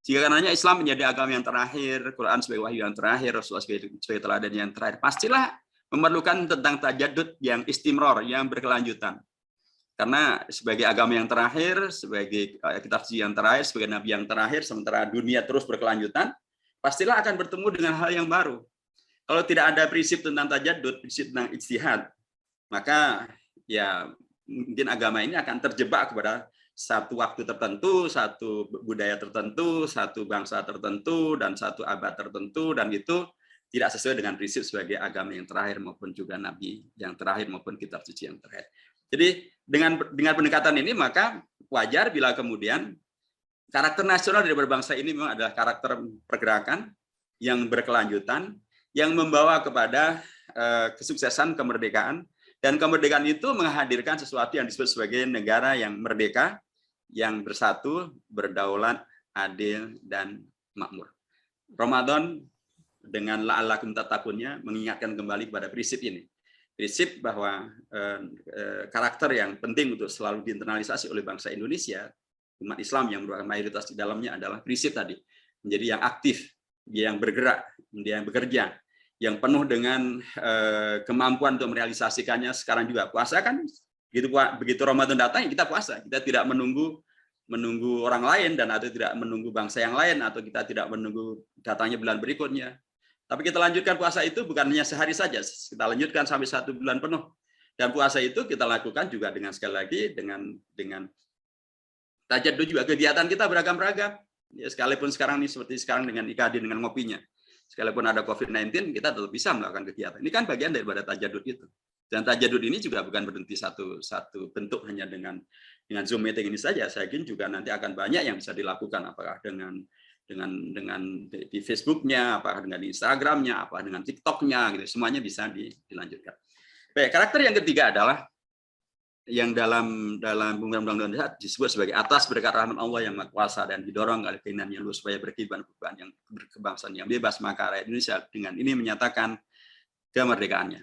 Jika karenanya Islam menjadi agama yang terakhir, Quran sebagai wahyu yang terakhir, Rasulullah sebagai teladan yang terakhir, pastilah memerlukan tentang tajaddud yang istimror, yang berkelanjutan. Karena sebagai agama yang terakhir, sebagai kitab suci yang terakhir, sebagai nabi yang terakhir, sementara dunia terus berkelanjutan, pastilah akan bertemu dengan hal yang baru. Kalau tidak ada prinsip tentang tajaddud, prinsip tentang ijtihad, maka ya mungkin agama ini akan terjebak kepada satu waktu tertentu, satu budaya tertentu, satu bangsa tertentu, dan satu abad tertentu, dan itu tidak sesuai dengan prinsip sebagai agama yang terakhir maupun juga nabi yang terakhir maupun kitab suci yang terakhir. Jadi dengan pendekatan ini maka wajar bila kemudian karakter nasional dari berbangsa ini memang adalah karakter pergerakan yang berkelanjutan yang membawa kepada kesuksesan kemerdekaan, dan kemerdekaan itu menghadirkan sesuatu yang disebut sebagai negara yang merdeka, yang bersatu, berdaulat, adil, dan makmur. Ramadan dengan la'allakum tattaqunnya mengingatkan kembali kepada prinsip ini. Prinsip bahwa karakter yang penting untuk selalu diinternalisasi oleh bangsa Indonesia, umat Islam yang merupakan mayoritas di dalamnya adalah prinsip tadi, menjadi yang aktif, yang bergerak, yang bekerja, yang penuh dengan kemampuan untuk merealisasikannya. Sekarang juga puasa kan, begitu Ramadan datang kita puasa, kita tidak menunggu orang lain dan atau tidak menunggu bangsa yang lain, atau kita tidak menunggu datangnya bulan berikutnya. Tapi kita lanjutkan puasa itu bukan hanya sehari saja, kita lanjutkan sampai 1 bulan penuh. Dan puasa itu kita lakukan juga dengan sekali lagi dengan tajaddud juga, kegiatan kita beragam-ragam. Ya, sekalipun sekarang ini seperti sekarang dengan IKADI dengan ngopinya, sekalipun ada COVID-19 kita tetap bisa melakukan kegiatan. Ini kan bagian daripada tajaddud itu. Dan tajaddud ini juga bukan berhenti satu bentuk hanya dengan Zoom meeting ini saja. Saya yakin juga nanti akan banyak yang bisa dilakukan, apakah dengan di Facebook-nya, apakah dengan di Instagram-nya, apakah dengan TikTok-nya, gitu. Semuanya bisa dilanjutkan. Baik, karakter yang ketiga adalah yang dalam undang-undang disebut sebagai atas berkat rahmat Allah yang Maha Kuasa dan didorong oleh keinginan yang luas supaya berkehidupan yang berkebangsaan yang bebas, maka rakyat Indonesia dengan ini menyatakan kemerdekaannya.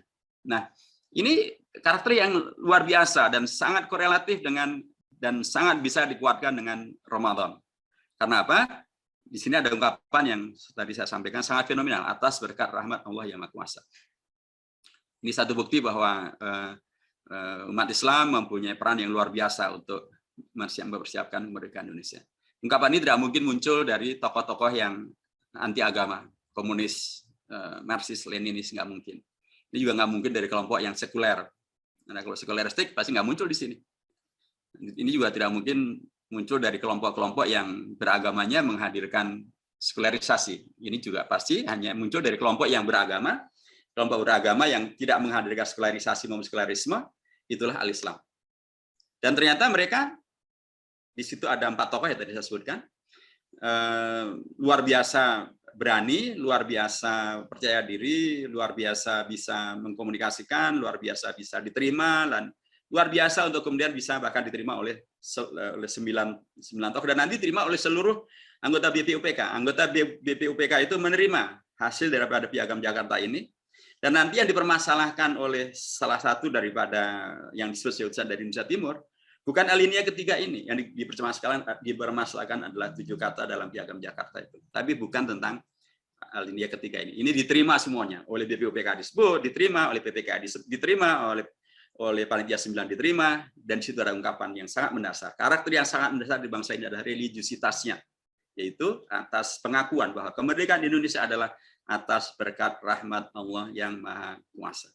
Nah, ini karakter yang luar biasa dan sangat korelatif dengan dan sangat bisa dikuatkan dengan Ramadan. Karena apa? Di sini ada ungkapan yang tadi saya sampaikan sangat fenomenal, atas berkat rahmat Allah yang Maha Kuasa. Ini satu bukti bahwa umat Islam mempunyai peran yang luar biasa untuk mempersiapkan kemerdekaan Indonesia. Ungkapan ini tidak mungkin muncul dari tokoh-tokoh yang anti agama, komunis, Marxis, Leninis, nggak mungkin. Ini juga nggak mungkin dari kelompok yang sekuler. Nah, kalau sekuleristik pasti nggak muncul di sini. Ini juga tidak mungkin muncul dari kelompok-kelompok yang beragamanya menghadirkan sekularisasi. Ini juga pasti hanya muncul dari kelompok yang beragama, kelompok beragama yang tidak menghadirkan sekularisasi maupun sekularisme, itulah al-Islam. Dan ternyata mereka, di situ ada 4 tokoh yang tadi saya sebutkan, luar biasa berani, luar biasa percaya diri, luar biasa bisa mengkomunikasikan, luar biasa bisa diterima, dan luar biasa untuk kemudian bisa bahkan diterima oleh 9 tokoh dan nanti diterima oleh seluruh anggota BPUPK. Anggota BPUPK itu menerima hasil daripada Piagam Jakarta ini, dan nanti yang dipermasalahkan oleh salah satu daripada yang disebut dari Indonesia Timur bukan alinea ketiga ini, yang dipermasalahkan adalah 7 kata dalam Piagam Jakarta itu, tapi bukan tentang alinea ketiga ini. Ini diterima semuanya oleh BPUPK disebut, diterima oleh PPK diterima oleh panitia 9 diterima, dan di situ ada ungkapan yang sangat mendasar. Karakter yang sangat mendasar di bangsa ini adalah religiusitasnya, yaitu atas pengakuan bahwa kemerdekaan Indonesia adalah atas berkat rahmat Allah yang Maha Kuasa.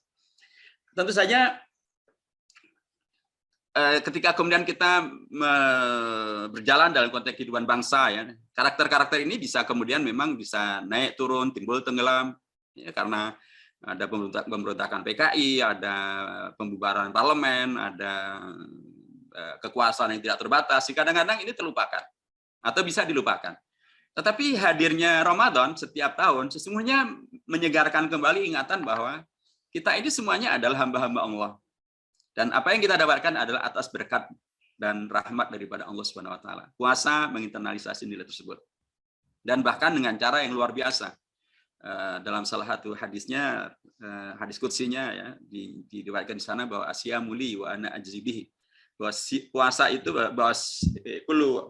Tentu saja ketika kemudian kita berjalan dalam konteks kehidupan bangsa, ya, karakter-karakter ini bisa kemudian memang bisa naik turun, timbul tenggelam, ya, karena ada pemberontakan PKI, ada pembubaran parlemen, ada kekuasaan yang tidak terbatas. Kadang-kadang ini terlupakan atau bisa dilupakan. Tetapi hadirnya Ramadan setiap tahun sesungguhnya menyegarkan kembali ingatan bahwa kita ini semuanya adalah hamba-hamba Allah. Dan apa yang kita dapatkan adalah atas berkat dan rahmat daripada Allah Subhanahu wa taala. Puasa menginternalisasi nilai tersebut. Dan bahkan dengan cara yang luar biasa. Dalam salah satu hadisnya, hadis qudsinya, ya, diriwayatkan di sana bahwa asya muli wa ana ajzi bihi. Bahwa puasa itu bahwa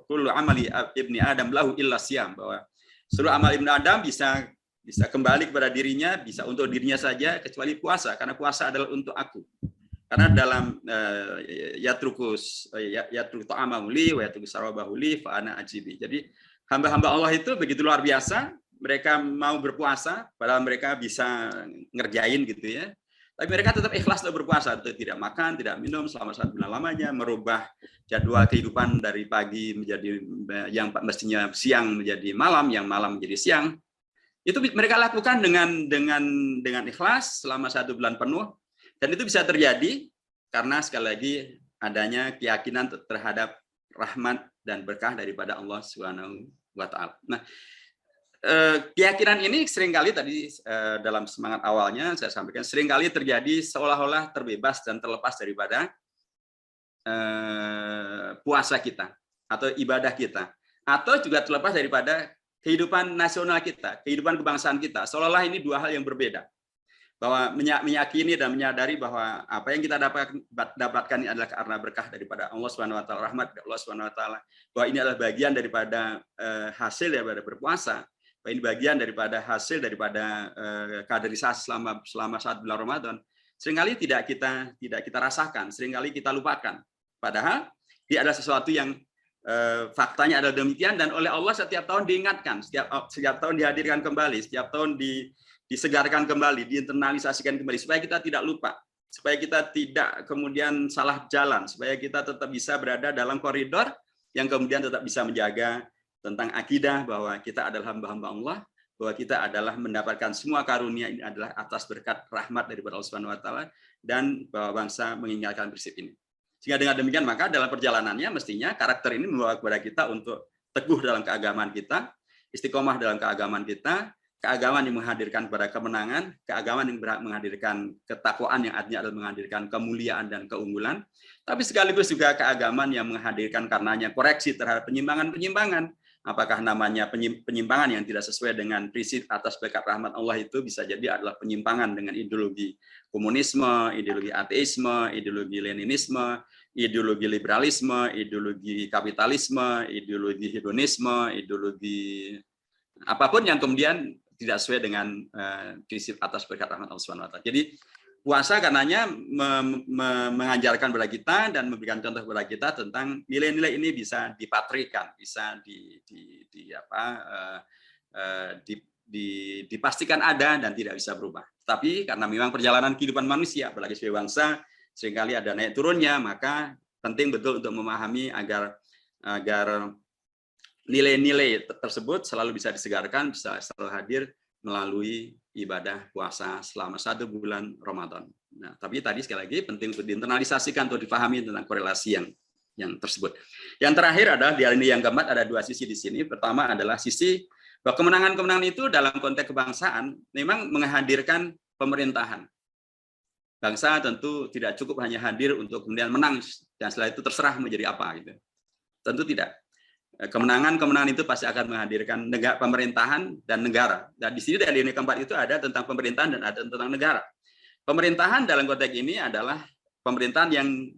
kullu amali ibni Adam lahu illa siyam, bahwa seluruh amal ibnu Adam bisa kembali kepada dirinya, bisa untuk dirinya saja kecuali puasa, karena puasa adalah untuk aku. Karena dalam yatruku ta'amahu li wa yatruku sarabahu li fa ana ajibi. Jadi hamba-hamba Allah itu begitu luar biasa, mereka mau berpuasa padahal mereka bisa ngerjain gitu ya. Tapi mereka tetap ikhlas untuk berpuasa, tidak makan, tidak minum selama 1 bulan lamanya, merubah jadwal kehidupan dari pagi menjadi yang mestinya siang menjadi malam, yang malam menjadi siang. Itu mereka lakukan dengan ikhlas selama 1 bulan penuh. Dan itu bisa terjadi karena sekali lagi adanya keyakinan terhadap rahmat dan berkah daripada Allah Subhanahu wa taala. Nah, keyakinan ini seringkali tadi dalam semangat awalnya saya sampaikan seringkali terjadi seolah-olah terbebas dan terlepas daripada puasa kita atau ibadah kita, atau juga terlepas daripada kehidupan nasional kita, kehidupan kebangsaan kita. Seolah-olah ini 2 hal yang berbeda. Bahwa meyakini dan menyadari bahwa apa yang kita dapatkan ini adalah karena berkah daripada Allah Subhanahu wa taala, rahmat dari Allah Subhanahu wa taala, bahwa ini adalah bagian daripada hasil daripada berpuasa, bahwa ini bagian daripada hasil daripada kaderisasi selama 1 bulan Ramadan. Seringkali tidak kita rasakan, seringkali kita lupakan. Padahal dia adalah sesuatu yang faktanya adalah demikian, dan oleh Allah setiap tahun diingatkan, setiap tahun dihadirkan kembali, setiap tahun disegarkan kembali, diinternalisasikan kembali, supaya kita tidak lupa, supaya kita tidak kemudian salah jalan, supaya kita tetap bisa berada dalam koridor yang kemudian tetap bisa menjaga tentang akidah bahwa kita adalah hamba-hamba Allah, bahwa kita adalah mendapatkan semua karunia ini adalah atas berkat rahmat daripada Allah Subhanahu wa taala, dan bahwa bangsa mengingatkan prinsip ini. Sehingga dengan demikian maka dalam perjalanannya mestinya karakter ini membawa kepada kita untuk teguh dalam keagamaan kita, istiqomah dalam keagamaan kita, keagamaan yang menghadirkan pada kemenangan, keagamaan yang menghadirkan ketakwaan yang artinya adalah menghadirkan kemuliaan dan keunggulan, tapi sekaligus juga keagamaan yang menghadirkan karenanya koreksi terhadap penyimpangan-penyimpangan, apakah namanya penyimpangan yang tidak sesuai dengan prinsip atas berkat rahmat Allah itu bisa jadi adalah penyimpangan dengan ideologi komunisme, ideologi ateisme, ideologi leninisme, ideologi liberalisme, ideologi kapitalisme, ideologi hedonisme, ideologi apapun yang kemudian tidak sesuai dengan prinsip atas berkat rahmat Allah Subhanahu wa taala. Jadi puasa karenanya mengajarkan kepada kita dan memberikan contoh kepada kita tentang nilai-nilai ini bisa dipatrikan, bisa dipastikan ada dan tidak bisa berubah. Tapi karena memang perjalanan kehidupan manusia, apalagi sebagai bangsa, seringkali ada naik turunnya, maka penting betul untuk memahami agar nilai-nilai tersebut selalu bisa disegarkan, bisa selalu hadir melalui ibadah puasa selama 1 bulan Ramadan. Nah, tapi tadi sekali lagi penting untuk diinternalisasikan atau dipahami tentang korelasi yang tersebut. Yang terakhir adalah di hari ini yang keempat ada 2 sisi di sini. Pertama adalah sisi bahwa kemenangan-kemenangan itu dalam konteks kebangsaan memang menghadirkan pemerintahan. Bangsa tentu tidak cukup hanya hadir untuk kemudian menang dan setelah itu terserah menjadi apa gitu. Tentu tidak. Kemenangan-kemenangan itu pasti akan menghadirkan pemerintahan dan negara. Dan di sini dari ini keempat itu ada tentang pemerintahan dan ada tentang negara. Pemerintahan dalam konteks ini adalah pemerintahan yang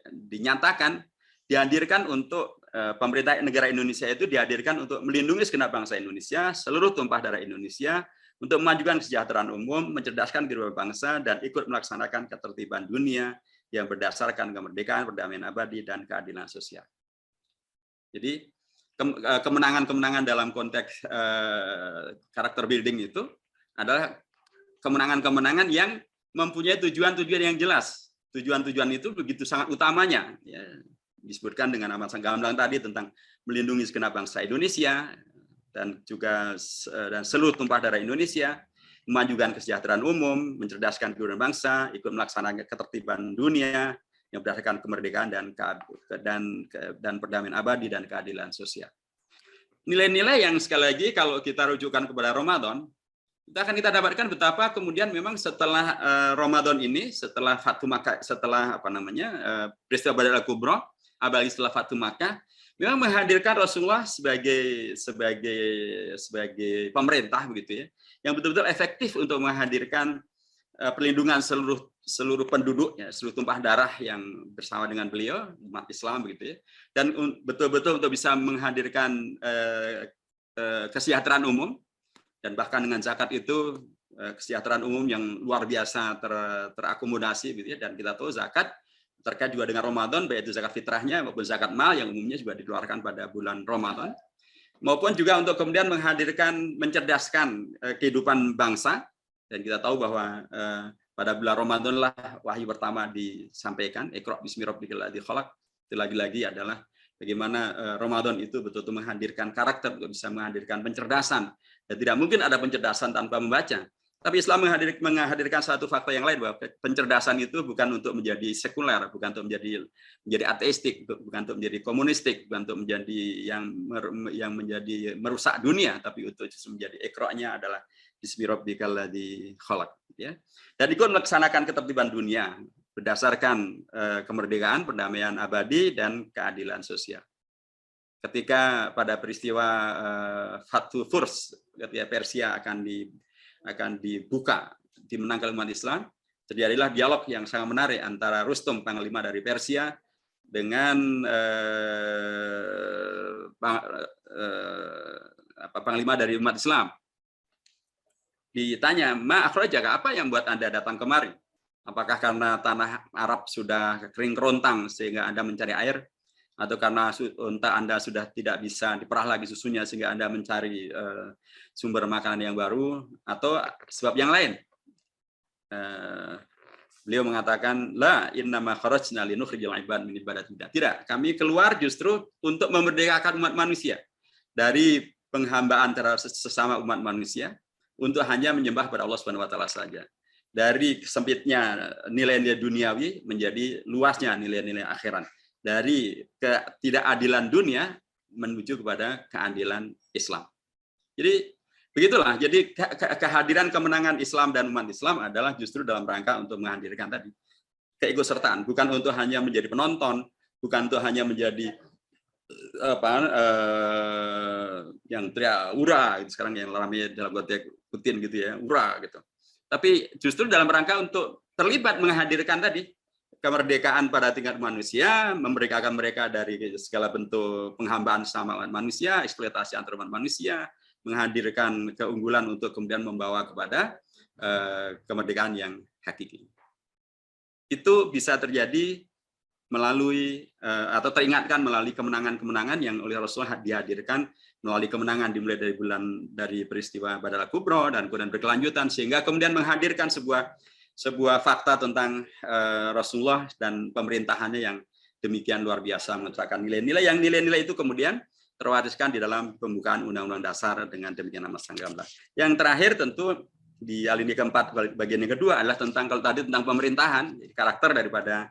dinyatakan dihadirkan untuk pemerintah negara Indonesia itu dihadirkan untuk melindungi segenap bangsa Indonesia, seluruh tumpah darah Indonesia, untuk memajukan kesejahteraan umum, mencerdaskan kehidupan bangsa, dan ikut melaksanakan ketertiban dunia yang berdasarkan kemerdekaan, perdamaian abadi, dan keadilan sosial. Jadi kemenangan-kemenangan dalam konteks karakter building itu adalah kemenangan-kemenangan yang mempunyai tujuan-tujuan yang jelas. Tujuan-tujuan itu begitu sangat utamanya. Ya, disebutkan dengan amat sangat gamblang tadi tentang melindungi segenap bangsa Indonesia dan juga dan seluruh tumpah darah Indonesia, memajukan kesejahteraan umum, mencerdaskan kehidupan bangsa, ikut melaksanakan ketertiban dunia yang berdasarkan kemerdekaan dan perdamaian abadi dan keadilan sosial. Nilai-nilai yang sekali lagi kalau kita rujukan kepada Ramadan, kita dapatkan betapa kemudian memang setelah Ramadan ini, setelah Fatu Makkah, setelah peristiwa Badar Al-Kubra, apalagi setelah Fatu Makkah, memang menghadirkan Rasulullah sebagai pemerintah begitu ya, yang betul-betul efektif untuk menghadirkan perlindungan seluruh penduduk, ya, seluruh tumpah darah yang bersama dengan beliau, umat Islam begitu ya, dan betul-betul untuk bisa menghadirkan kesejahteraan umum, dan bahkan dengan zakat itu kesejahteraan umum yang luar biasa terakomodasi gitu ya. Dan kita tahu zakat terkait juga dengan Ramadan, baik itu zakat fitrahnya maupun zakat mal yang umumnya juga dikeluarkan pada bulan Ramadan, maupun juga untuk kemudian menghadirkan, mencerdaskan kehidupan bangsa. Dan kita tahu bahwa pada bulan Ramadan lah wahyu pertama disampaikan, Iqra bismi rabbikal ladzi khalaq. Itu lagi-lagi adalah bagaimana Ramadan itu betul-betul menghadirkan karakter untuk bisa menghadirkan pencerdasan. Dan tidak mungkin ada pencerdasan tanpa membaca. Tapi Islam menghadirkan satu fakta yang lain, bahwa pencerdasan itu bukan untuk menjadi sekuler, bukan untuk menjadi ateistik, bukan untuk menjadi komunistik, bukan untuk menjadi yang menjadi merusak dunia, tapi untuk menjadi Iqra-nya adalah bismi rabbikal ladzi khalaq, ya. Dan ikut melaksanakan ketertiban dunia berdasarkan kemerdekaan, perdamaian abadi, dan keadilan sosial. Ketika pada peristiwa Fatu Furs, ketika Persia akan dibuka, dimenangkan umat Islam, terjadilah dialog yang sangat menarik antara Rustum, panglima dari Persia, dengan panglima dari umat Islam. Ditanya, ma akhrajaka, apa yang buat Anda datang kemari? Apakah karena tanah Arab sudah kering kerontang sehingga Anda mencari air? Atau karena unta Anda sudah tidak bisa diperah lagi susunya sehingga Anda mencari sumber makanan yang baru? Atau sebab yang lain? Beliau mengatakan, la innama kharajna linukhrijal ibad min ibadatillah. Tidak, kami keluar justru untuk memerdekakan umat manusia dari penghambaan terhadap sesama umat manusia, untuk hanya menyembah pada Allah Subhanahu wa taala saja. Dari sempitnya nilai-nilai duniawi menjadi luasnya nilai-nilai akhirat. Dari ketidakadilan dunia menuju kepada keadilan Islam. Jadi begitulah. Jadi kehadiran kemenangan Islam dan umat Islam adalah justru dalam rangka untuk menghadirkan tadi keikutsertaan, bukan untuk hanya menjadi penonton, bukan untuk hanya menjadi yang teriak ura gitu, sekarang yang ramai dalam konteks Putin gitu ya, ura gitu. Tapi justru dalam rangka untuk terlibat menghadirkan tadi kemerdekaan pada tingkat manusia, memerdekakan mereka dari segala bentuk penghambaan sama manusia, eksploitasi antar manusia, menghadirkan keunggulan untuk kemudian membawa kepada kemerdekaan yang hakiki. Itu bisa terjadi melalui atau teringatkan melalui kemenangan-kemenangan yang oleh Rasulullah dihadirkan melalui kemenangan dimulai dari peristiwa Badar Al-Kubra dan kemudian berkelanjutan sehingga kemudian menghadirkan sebuah fakta tentang Rasulullah dan pemerintahannya yang demikian luar biasa mengemukakan nilai-nilai yang nilai-nilai itu kemudian terwariskan di dalam pembukaan Undang-Undang Dasar dengan demikian amat sangat gamblang. Yang terakhir tentu di alinea keempat bagian yang kedua adalah tentang kalau tadi tentang pemerintahan, karakter daripada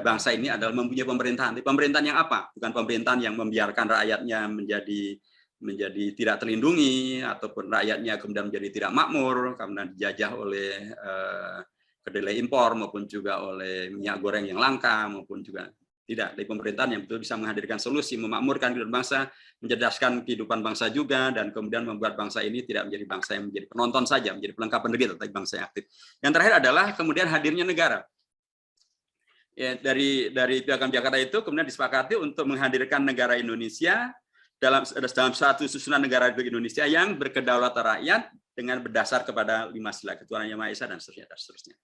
bangsa ini adalah mempunyai pemerintahan. Pemerintahan yang apa? Bukan pemerintahan yang membiarkan rakyatnya menjadi tidak terlindungi ataupun rakyatnya kemudian menjadi tidak makmur, kemudian dijajah oleh kedelai impor maupun juga oleh minyak goreng yang langka maupun juga tidak. Dari pemerintahan yang betul bisa menghadirkan solusi, memakmurkan kehidupan bangsa, mencerdaskan kehidupan bangsa juga, dan kemudian membuat bangsa ini tidak menjadi bangsa yang menjadi penonton saja, menjadi pelengkap penderita, tapi bangsa yang aktif. Yang terakhir adalah kemudian hadirnya negara. Ya, dari Piagam Jakarta itu kemudian disepakati untuk menghadirkan negara Indonesia dalam satu susunan negara Republik Indonesia yang berkedaulatan rakyat dengan berdasar kepada 5 sila ketuhanan Yang Maha Esa dan seterusnya.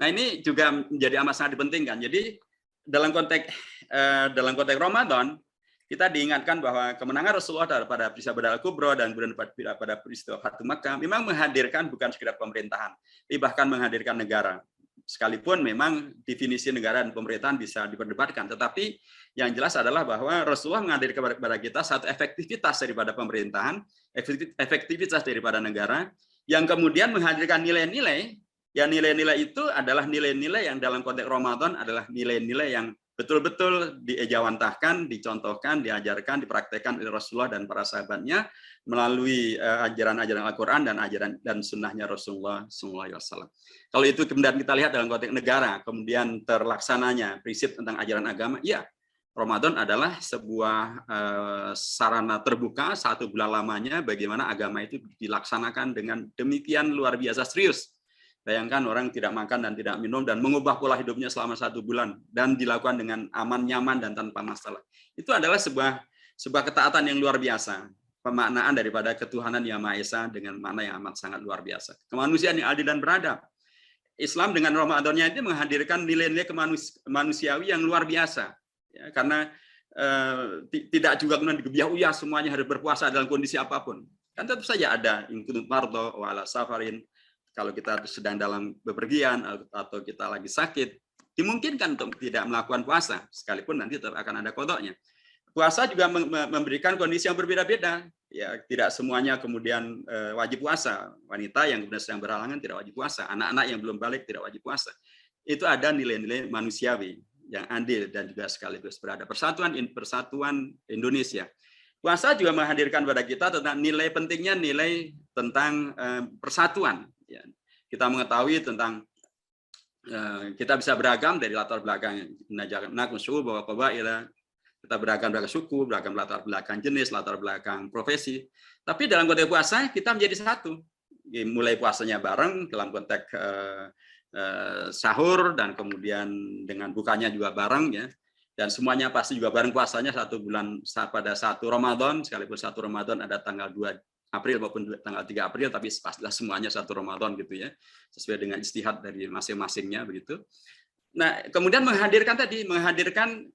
Nah, ini juga menjadi amat sangat dipentingkan. Jadi dalam konteks Ramadan kita diingatkan bahwa kemenangan Rasulullah pada peristiwa Badar Al-Kubra dan kemudian pada peristiwa Fatu Makkah memang menghadirkan bukan sekedar pemerintahan, tapi bahkan menghadirkan negara. Sekalipun memang definisi negara dan pemerintahan bisa diperdebatkan, tetapi yang jelas adalah bahwa Rasulullah menghadirkan kepada kita satu efektivitas daripada pemerintahan, efektivitas daripada negara, yang kemudian menghadirkan nilai-nilai, yang nilai-nilai itu adalah nilai-nilai yang dalam konteks Ramadan adalah nilai-nilai yang betul-betul diejawantahkan, dicontohkan, diajarkan, dipraktekkan oleh Rasulullah dan para sahabatnya melalui ajaran-ajaran Al-Quran dan ajaran dan sunnahnya Rasulullah SAW. Kalau itu kemudian kita lihat dalam konteks negara, kemudian terlaksananya prinsip tentang ajaran agama, ya Ramadan adalah sebuah sarana terbuka 1 bulan lamanya bagaimana agama itu dilaksanakan dengan demikian luar biasa serius. Bayangkan orang tidak makan dan tidak minum dan mengubah pola hidupnya selama 1 bulan dan dilakukan dengan aman, nyaman dan tanpa masalah. Itu adalah sebuah ketaatan yang luar biasa. Pemaknaan daripada ketuhanan Yang Maha Esa dengan makna yang amat sangat luar biasa. Kemanusiaan yang adil dan beradab. Islam dengan Ramadannya itu menghadirkan nilai-nilai kemanusiawi yang luar biasa. Ya, karena tidak juga kemudian digebiah semuanya harus berpuasa dalam kondisi apapun. Kan tentu saja ada ingkunut mardo wala safarin. Kalau kita sedang dalam bepergian atau kita lagi sakit, dimungkinkan untuk tidak melakukan puasa, sekalipun nanti tetap akan ada qadanya. Puasa juga memberikan kondisi yang berbeda-beda. Ya, tidak semuanya kemudian wajib puasa. Wanita yang kemudian sedang berhalangan tidak wajib puasa. Anak-anak yang belum balik tidak wajib puasa. Itu ada nilai-nilai manusiawi yang adil dan juga sekaligus beradab. Persatuan Indonesia. Puasa juga menghadirkan pada kita tentang nilai pentingnya nilai tentang persatuan. Ya. Kita mengetahui tentang kita bisa beragam dari latar belakang kita beragam suku, beragam latar belakang jenis, latar belakang profesi. Tapi dalam konteks puasa kita menjadi satu. Mulai puasanya bareng dalam konteks sahur dan kemudian dengan bukanya juga bareng ya. Dan semuanya pasti juga bareng puasanya 1 bulan pada 1 Ramadan, sekalipun 1 Ramadan ada tanggal 2 April maupun tanggal 3 April, tapi pastilah semuanya 1 Ramadan gitu ya, sesuai dengan ijtihad dari masing-masingnya begitu. Nah, kemudian menghadirkan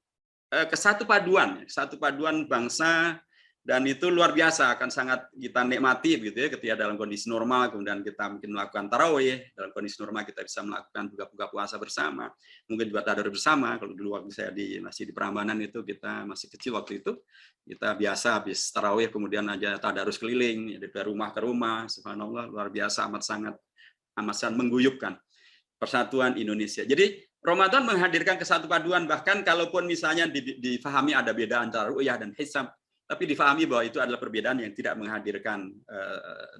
kesatu paduan bangsa, dan itu luar biasa, akan sangat kita nikmati gitu ya ketika dalam kondisi normal kemudian kita mungkin melakukan tarawih, dalam kondisi normal kita bisa melakukan buka puasa bersama, mungkin juga tadarus bersama. Kalau dulu waktu saya masih di Prambanan itu kita masih kecil waktu itu, kita biasa habis tarawih kemudian aja tadarus keliling dari rumah ke rumah, subhanallah luar biasa, amat sangat mengguyupkan persatuan Indonesia. Jadi Ramadan menghadirkan kesatu paduan, bahkan kalaupun misalnya difahami ada beda antara ru'yah dan hisab, tapi difahami bahwa itu adalah perbedaan yang tidak menghadirkan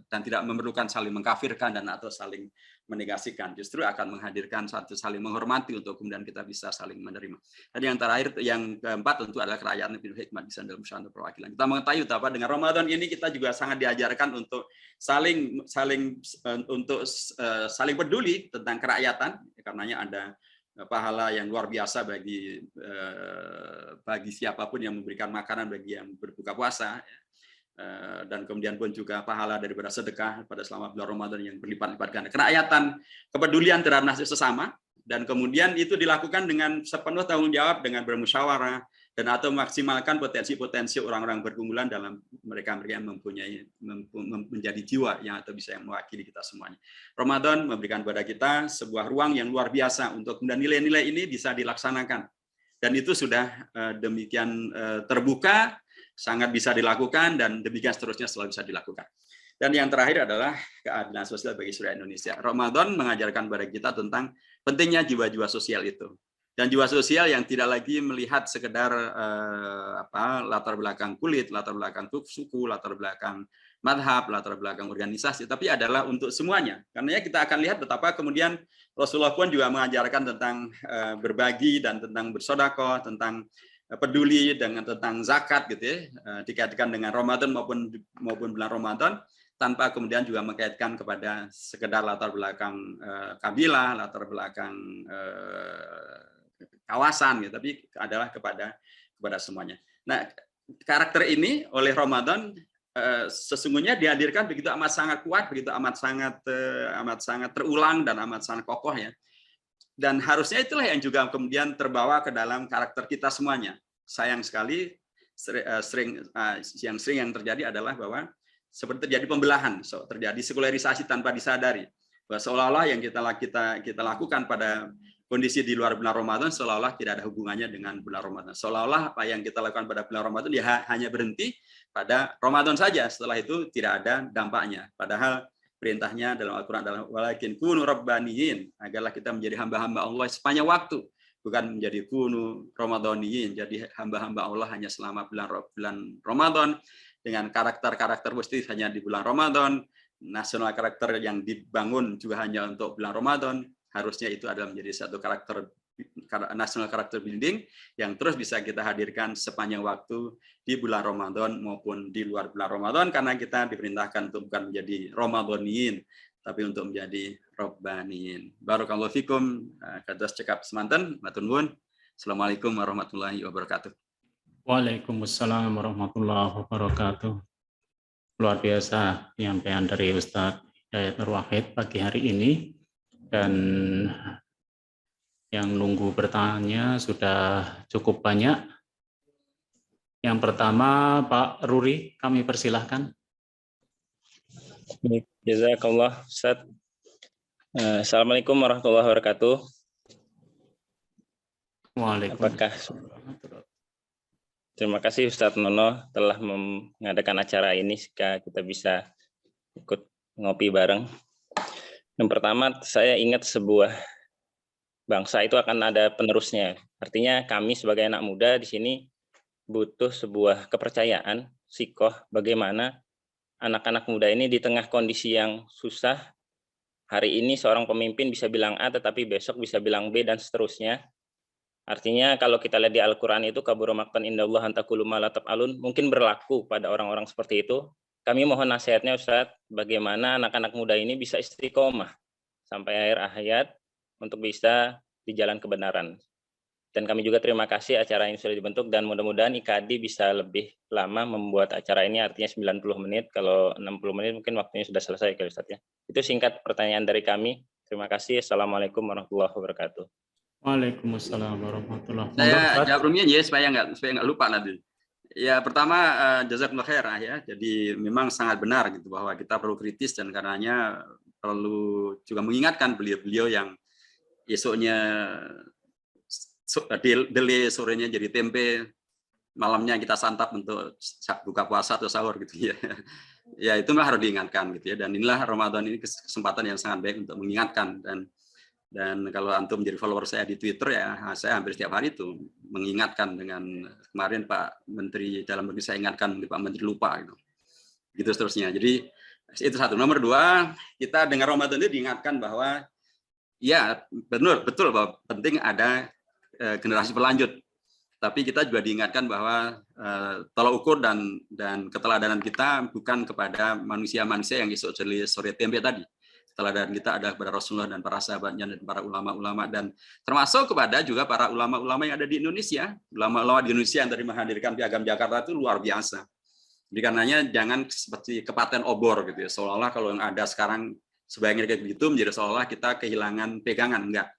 dan tidak memerlukan saling mengkafirkan dan atau saling menegasikan, justru akan menghadirkan satu saling menghormati untuk kemudian kita bisa saling menerima. Tadi yang terakhir, yang keempat tentu adalah kerakyatan bil hikmah bisa dalam musyawarah perwakilan. Kita mengetahui betapa dengan Ramadan ini kita juga sangat diajarkan untuk saling peduli tentang kerakyatan, karenanya ada pahala yang luar biasa bagi siapapun yang memberikan makanan bagi yang berbuka puasa. Dan kemudian pun juga pahala daripada sedekah pada selama bulan Ramadan yang berlipat-lipat ganda. Kerakyatan, kepedulian terhadap nasib sesama, dan kemudian itu dilakukan dengan sepenuh tanggung jawab dengan bermusyawarah dan atau maksimalkan potensi-potensi orang-orang bergumulan dalam mereka yang mempunyai menjadi jiwa yang atau bisa yang mewakili kita semuanya. Ramadan memberikan kepada kita sebuah ruang yang luar biasa untuk kemudian nilai-nilai ini bisa dilaksanakan, dan itu sudah demikian terbuka, sangat bisa dilakukan, dan demikian seterusnya selalu bisa dilakukan. Dan yang terakhir adalah keadilan sosial bagi seluruh Indonesia. Ramadan mengajarkan kepada kita tentang pentingnya jiwa-jiwa sosial itu. Dan jiwa sosial yang tidak lagi melihat sekedar latar belakang kulit, latar belakang suku, latar belakang madhab, latar belakang organisasi, tapi adalah untuk semuanya. Karena kita akan lihat betapa kemudian Rasulullah pun juga mengajarkan tentang berbagi dan tentang bersedekah, tentang peduli dengan tentang zakat gitu ya, dikaitkan dengan Ramadan maupun bulan Ramadan, tanpa kemudian juga mengkaitkan kepada sekedar latar belakang kabilah, latar belakang kawasan gitu, tapi adalah kepada semuanya. Nah, karakter ini oleh Ramadan sesungguhnya dihadirkan begitu amat sangat kuat, begitu amat sangat terulang dan amat sangat kokoh ya. Dan harusnya itulah yang juga kemudian terbawa ke dalam karakter kita semuanya. Sayang sekali yang terjadi adalah bahwa seperti terjadi pembelahan, terjadi sekularisasi tanpa disadari. Bahwa seolah-olah yang kita lakukan pada kondisi di luar bulan Ramadan seolah-olah tidak ada hubungannya dengan bulan Ramadan. Seolah-olah apa yang kita lakukan pada bulan Ramadan ya hanya berhenti pada Ramadan saja. Setelah itu tidak ada dampaknya. Padahal perintahnya dalam Al-Quran adalah walakin kunu rabbaniyin, agarlah kita menjadi hamba-hamba Allah sepanjang waktu, bukan menjadi kunu ramadhaniyin, jadi hamba-hamba Allah hanya selama bulan Ramadan dengan karakter-karakter positif hanya di bulan Ramadan, nasional karakter yang dibangun juga hanya untuk bulan Ramadan. Harusnya itu adalah menjadi satu karakter national character building yang terus bisa kita hadirkan sepanjang waktu di bulan Ramadan maupun di luar bulan Ramadan, karena kita diperintahkan untuk bukan menjadi Ramadhaniyin tapi untuk menjadi Rabbaniyin. Barakallahu fikum, kados cekap semanten, matur nuwun. Assalamualaikum warahmatullahi wabarakatuh. Waalaikumsalam warahmatullahi wabarakatuh. Luar biasa penyampaian dari Ustadz Hidayat Nur Wahid pagi hari ini, dan yang nunggu bertanya sudah cukup banyak. Yang pertama Pak Ruri, kami persilahkan. Jazakallah Ustaz. Assalamualaikum warahmatullahi wabarakatuh. Waalaikumsalam. Terima kasih Ustadz Nono telah mengadakan acara ini sehingga kita bisa ikut ngopi bareng. Yang pertama, saya ingat sebuah bangsa itu akan ada penerusnya. Artinya kami sebagai anak muda di sini butuh sebuah kepercayaan, sikoh, bagaimana anak-anak muda ini di tengah kondisi yang susah, hari ini seorang pemimpin bisa bilang A tetapi besok bisa bilang B dan seterusnya. Artinya kalau kita lihat di Al-Quran itu kabura maqtan indallah an taqulu ma la taf'alun, mungkin berlaku pada orang-orang seperti itu. Kami mohon nasihatnya Ustadz, bagaimana anak-anak muda ini bisa istiqomah sampai akhir hayat untuk bisa di jalan kebenaran. Dan kami juga terima kasih acara ini sudah dibentuk, dan mudah-mudahan IKADI bisa lebih lama membuat acara ini, artinya 90 menit, kalau 60 menit mungkin waktunya sudah selesai Ustadz ya. Itu singkat pertanyaan dari kami. Terima kasih. Assalamualaikum warahmatullahi wabarakatuh. Waalaikumsalam warahmatullahi wabarakatuh. Saya jawab rumnya ya supaya nggak lupa nanti. Ya pertama jazakumullah khair ya. Jadi memang sangat benar gitu bahwa kita perlu kritis, dan karenanya perlu juga mengingatkan beliau-beliau yang esoknya dele, sorenya jadi tempe, malamnya kita santap untuk buka puasa atau sahur gitu ya. Ya itu harus diingatkan gitu ya. Dan inilah Ramadan ini kesempatan yang sangat baik untuk mengingatkan, dan kalau antum menjadi follower saya di Twitter ya, saya hampir setiap hari itu mengingatkan. Dengan kemarin Pak Menteri Dalam Negeri saya ingatkan, Pak Menteri lupa gitu seterusnya. Jadi Itu satu. Nomor dua, kita dengan Ramadan itu diingatkan bahwa ya betul bahwa penting ada generasi berlanjut. Tapi kita juga diingatkan bahwa tolak ukur dan keteladanan kita bukan kepada manusia-manusia yang isuk sore tempe tadi. Keteladanan kita adalah kepada Rasulullah dan para sahabatnya dan para ulama-ulama, dan termasuk kepada juga para ulama-ulama yang ada di Indonesia. Ulama-ulama di Indonesia yang tadi menghadirkan Piagam Jakarta itu luar biasa. Jadi karenanya jangan seperti kepaten obor gitu ya, seolah-olah kalau yang ada sekarang sebagian kayak begitu menjadi seolah-olah kita kehilangan pegangan. Enggak.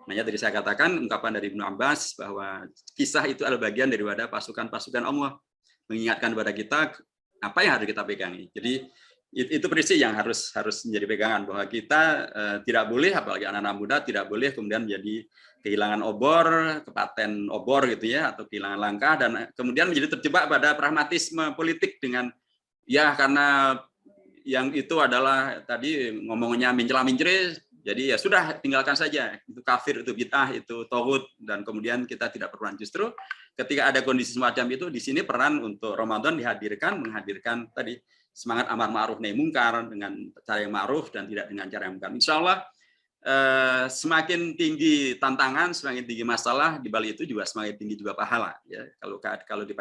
Makanya tadi saya katakan ungkapan dari Ibnu Abbas bahwa kisah itu adalah bagian daripada pasukan-pasukan Allah, mengingatkan kepada kita apa yang harus kita pegangi. Jadi itu prinsip yang harus menjadi pegangan, bahwa kita tidak boleh, apalagi anak-anak muda, tidak boleh kemudian menjadi kehilangan obor, kepaten obor gitu ya, atau kehilangan langkah, dan kemudian menjadi terjebak pada pragmatisme politik dengan ya karena yang itu adalah tadi ngomongnya mencela-mencela. Jadi ya sudah, tinggalkan saja. Itu kafir, itu bid'ah, itu tauhid, dan kemudian kita tidak perlu. Justru ketika ada kondisi semacam itu, di sini peran untuk Ramadan menghadirkan tadi semangat amar ma'ruf nahi mungkar dengan cara yang ma'ruf dan tidak dengan cara yang mungkar. Insya Allah semakin tinggi tantangan, semakin tinggi masalah, di balik itu juga semakin tinggi juga pahala. Ya, kalau di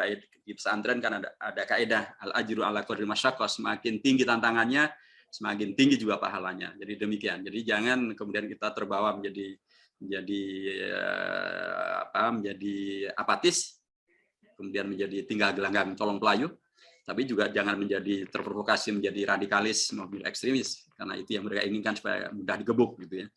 pesantren kan ada kaidah al-ajru ala qadri masyaqqah, semakin tinggi tantangannya, semakin tinggi juga pahalanya. Jadi demikian. Jadi jangan kemudian kita terbawa menjadi apatis, kemudian menjadi tinggal gelanggang colong pelayu, tapi juga jangan menjadi terprovokasi menjadi radikalis maupun ekstremis, karena itu yang mereka inginkan supaya mudah digebuk gitu ya.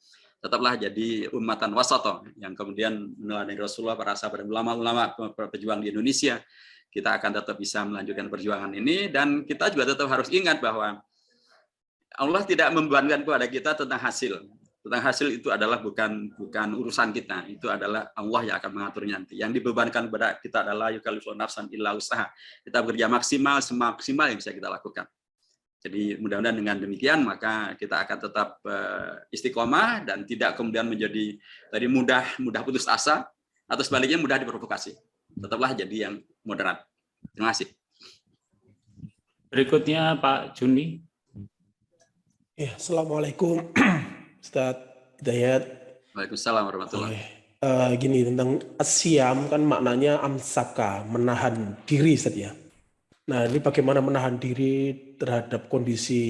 Tetaplah jadi ummatan wasata yang kemudian meneladani Rasulullah, para sahabat dan ulama-ulama pejuang di Indonesia. Kita akan tetap bisa melanjutkan perjuangan ini, dan kita juga tetap harus ingat bahwa Allah tidak membebankan kepada kita tentang hasil. Tentang hasil itu adalah bukan urusan kita. Itu adalah Allah yang akan mengaturnya nanti. Yang dibebankan kepada kita adalah yukallifu nafsan illa usaha. Kita bekerja maksimal, semaksimal yang bisa kita lakukan. Jadi mudah-mudahan dengan demikian maka kita akan tetap istiqomah dan tidak kemudian menjadi tadi mudah putus asa atau sebaliknya mudah diprovokasi. Tetaplah jadi yang moderat. Terima kasih. Berikutnya Pak Juni. Ya, Assalamualaikum Ustaz Hidayat. Waalaikumsalam warahmatullahi wabarakatuh. Gini, tentang asyam kan maknanya amsaka, menahan diri Ustaz ya. Nah, ini bagaimana menahan diri terhadap kondisi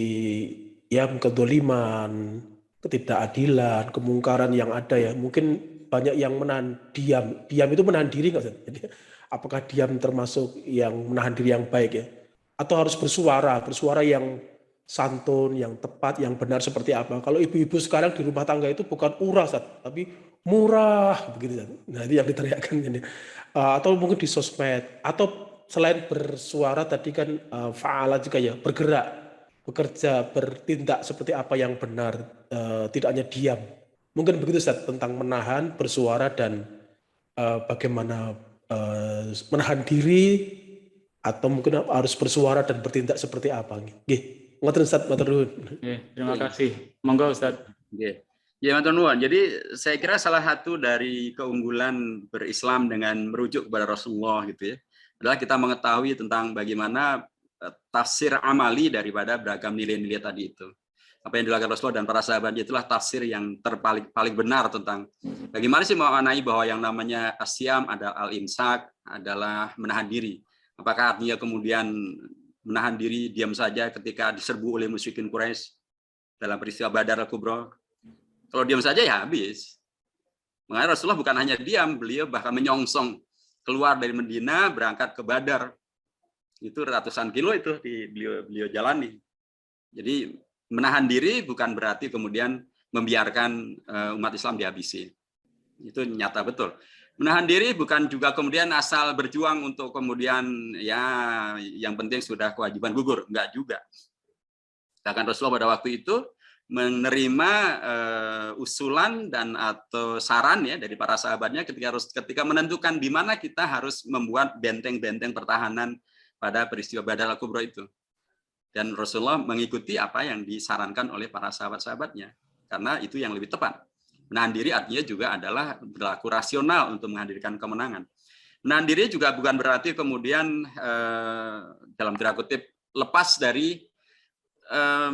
yang kedoliman, ketidakadilan, kemungkaran yang ada ya. Mungkin banyak yang menahan diam. Diam itu menahan diri nggak Ustaz? Jadi, apakah diam termasuk yang menahan diri yang baik ya? Atau harus bersuara yang santun, yang tepat, yang benar seperti apa? Kalau ibu-ibu sekarang di rumah tangga itu bukan urah, tapi murah, begitu. Nah, itu yang diteriakkan ini. Atau mungkin di sosmed, atau selain bersuara tadi kan fa'ala juga ya, bergerak, bekerja, bertindak seperti apa yang benar, tidak hanya diam. Mungkin begitu Ustaz, tentang menahan, bersuara, dan bagaimana menahan diri, atau mungkin harus bersuara dan bertindak seperti apa. Ngoten Ustaz, matur nuwun. Terima kasih. Monggo Ustaz. Ya, matur nuwun. Jadi saya kira salah satu dari keunggulan berislam dengan merujuk kepada Rasulullah gitu ya, adalah kita mengetahui tentang bagaimana tafsir amali daripada beragam nilai-nilai tadi itu. Apa yang dilakukan Rasulullah dan para sahabatnya itulah tafsir yang paling benar tentang bagaimana sih memaknai bahwa yang namanya asyam adalah al-imsak, adalah menahan diri. Apakah artinya kemudian menahan diri diam saja ketika diserbu oleh musyrikin Quraisy dalam peristiwa Badar al-Kubra? Kalau diam saja ya habis. Makanya Rasulullah bukan hanya diam, beliau bahkan menyongsong keluar dari Medina berangkat ke Badar. Itu ratusan kilo itu beliau jalani. Jadi menahan diri bukan berarti kemudian membiarkan umat Islam dihabisi. Itu nyata betul. Menahan diri bukan juga kemudian asal berjuang untuk kemudian ya yang penting sudah kewajiban gugur, enggak juga. Bahkan Rasulullah pada waktu itu menerima usulan dan atau saran ya dari para sahabatnya ketika menentukan di mana kita harus membuat benteng-benteng pertahanan pada peristiwa Badar al-Kubra itu. Dan Rasulullah mengikuti apa yang disarankan oleh para sahabat-sahabatnya karena itu yang lebih tepat. Menahan diri artinya juga adalah berlaku rasional untuk menghadirkan kemenangan. Menahan diri juga bukan berarti kemudian dalam tanda kutip lepas dari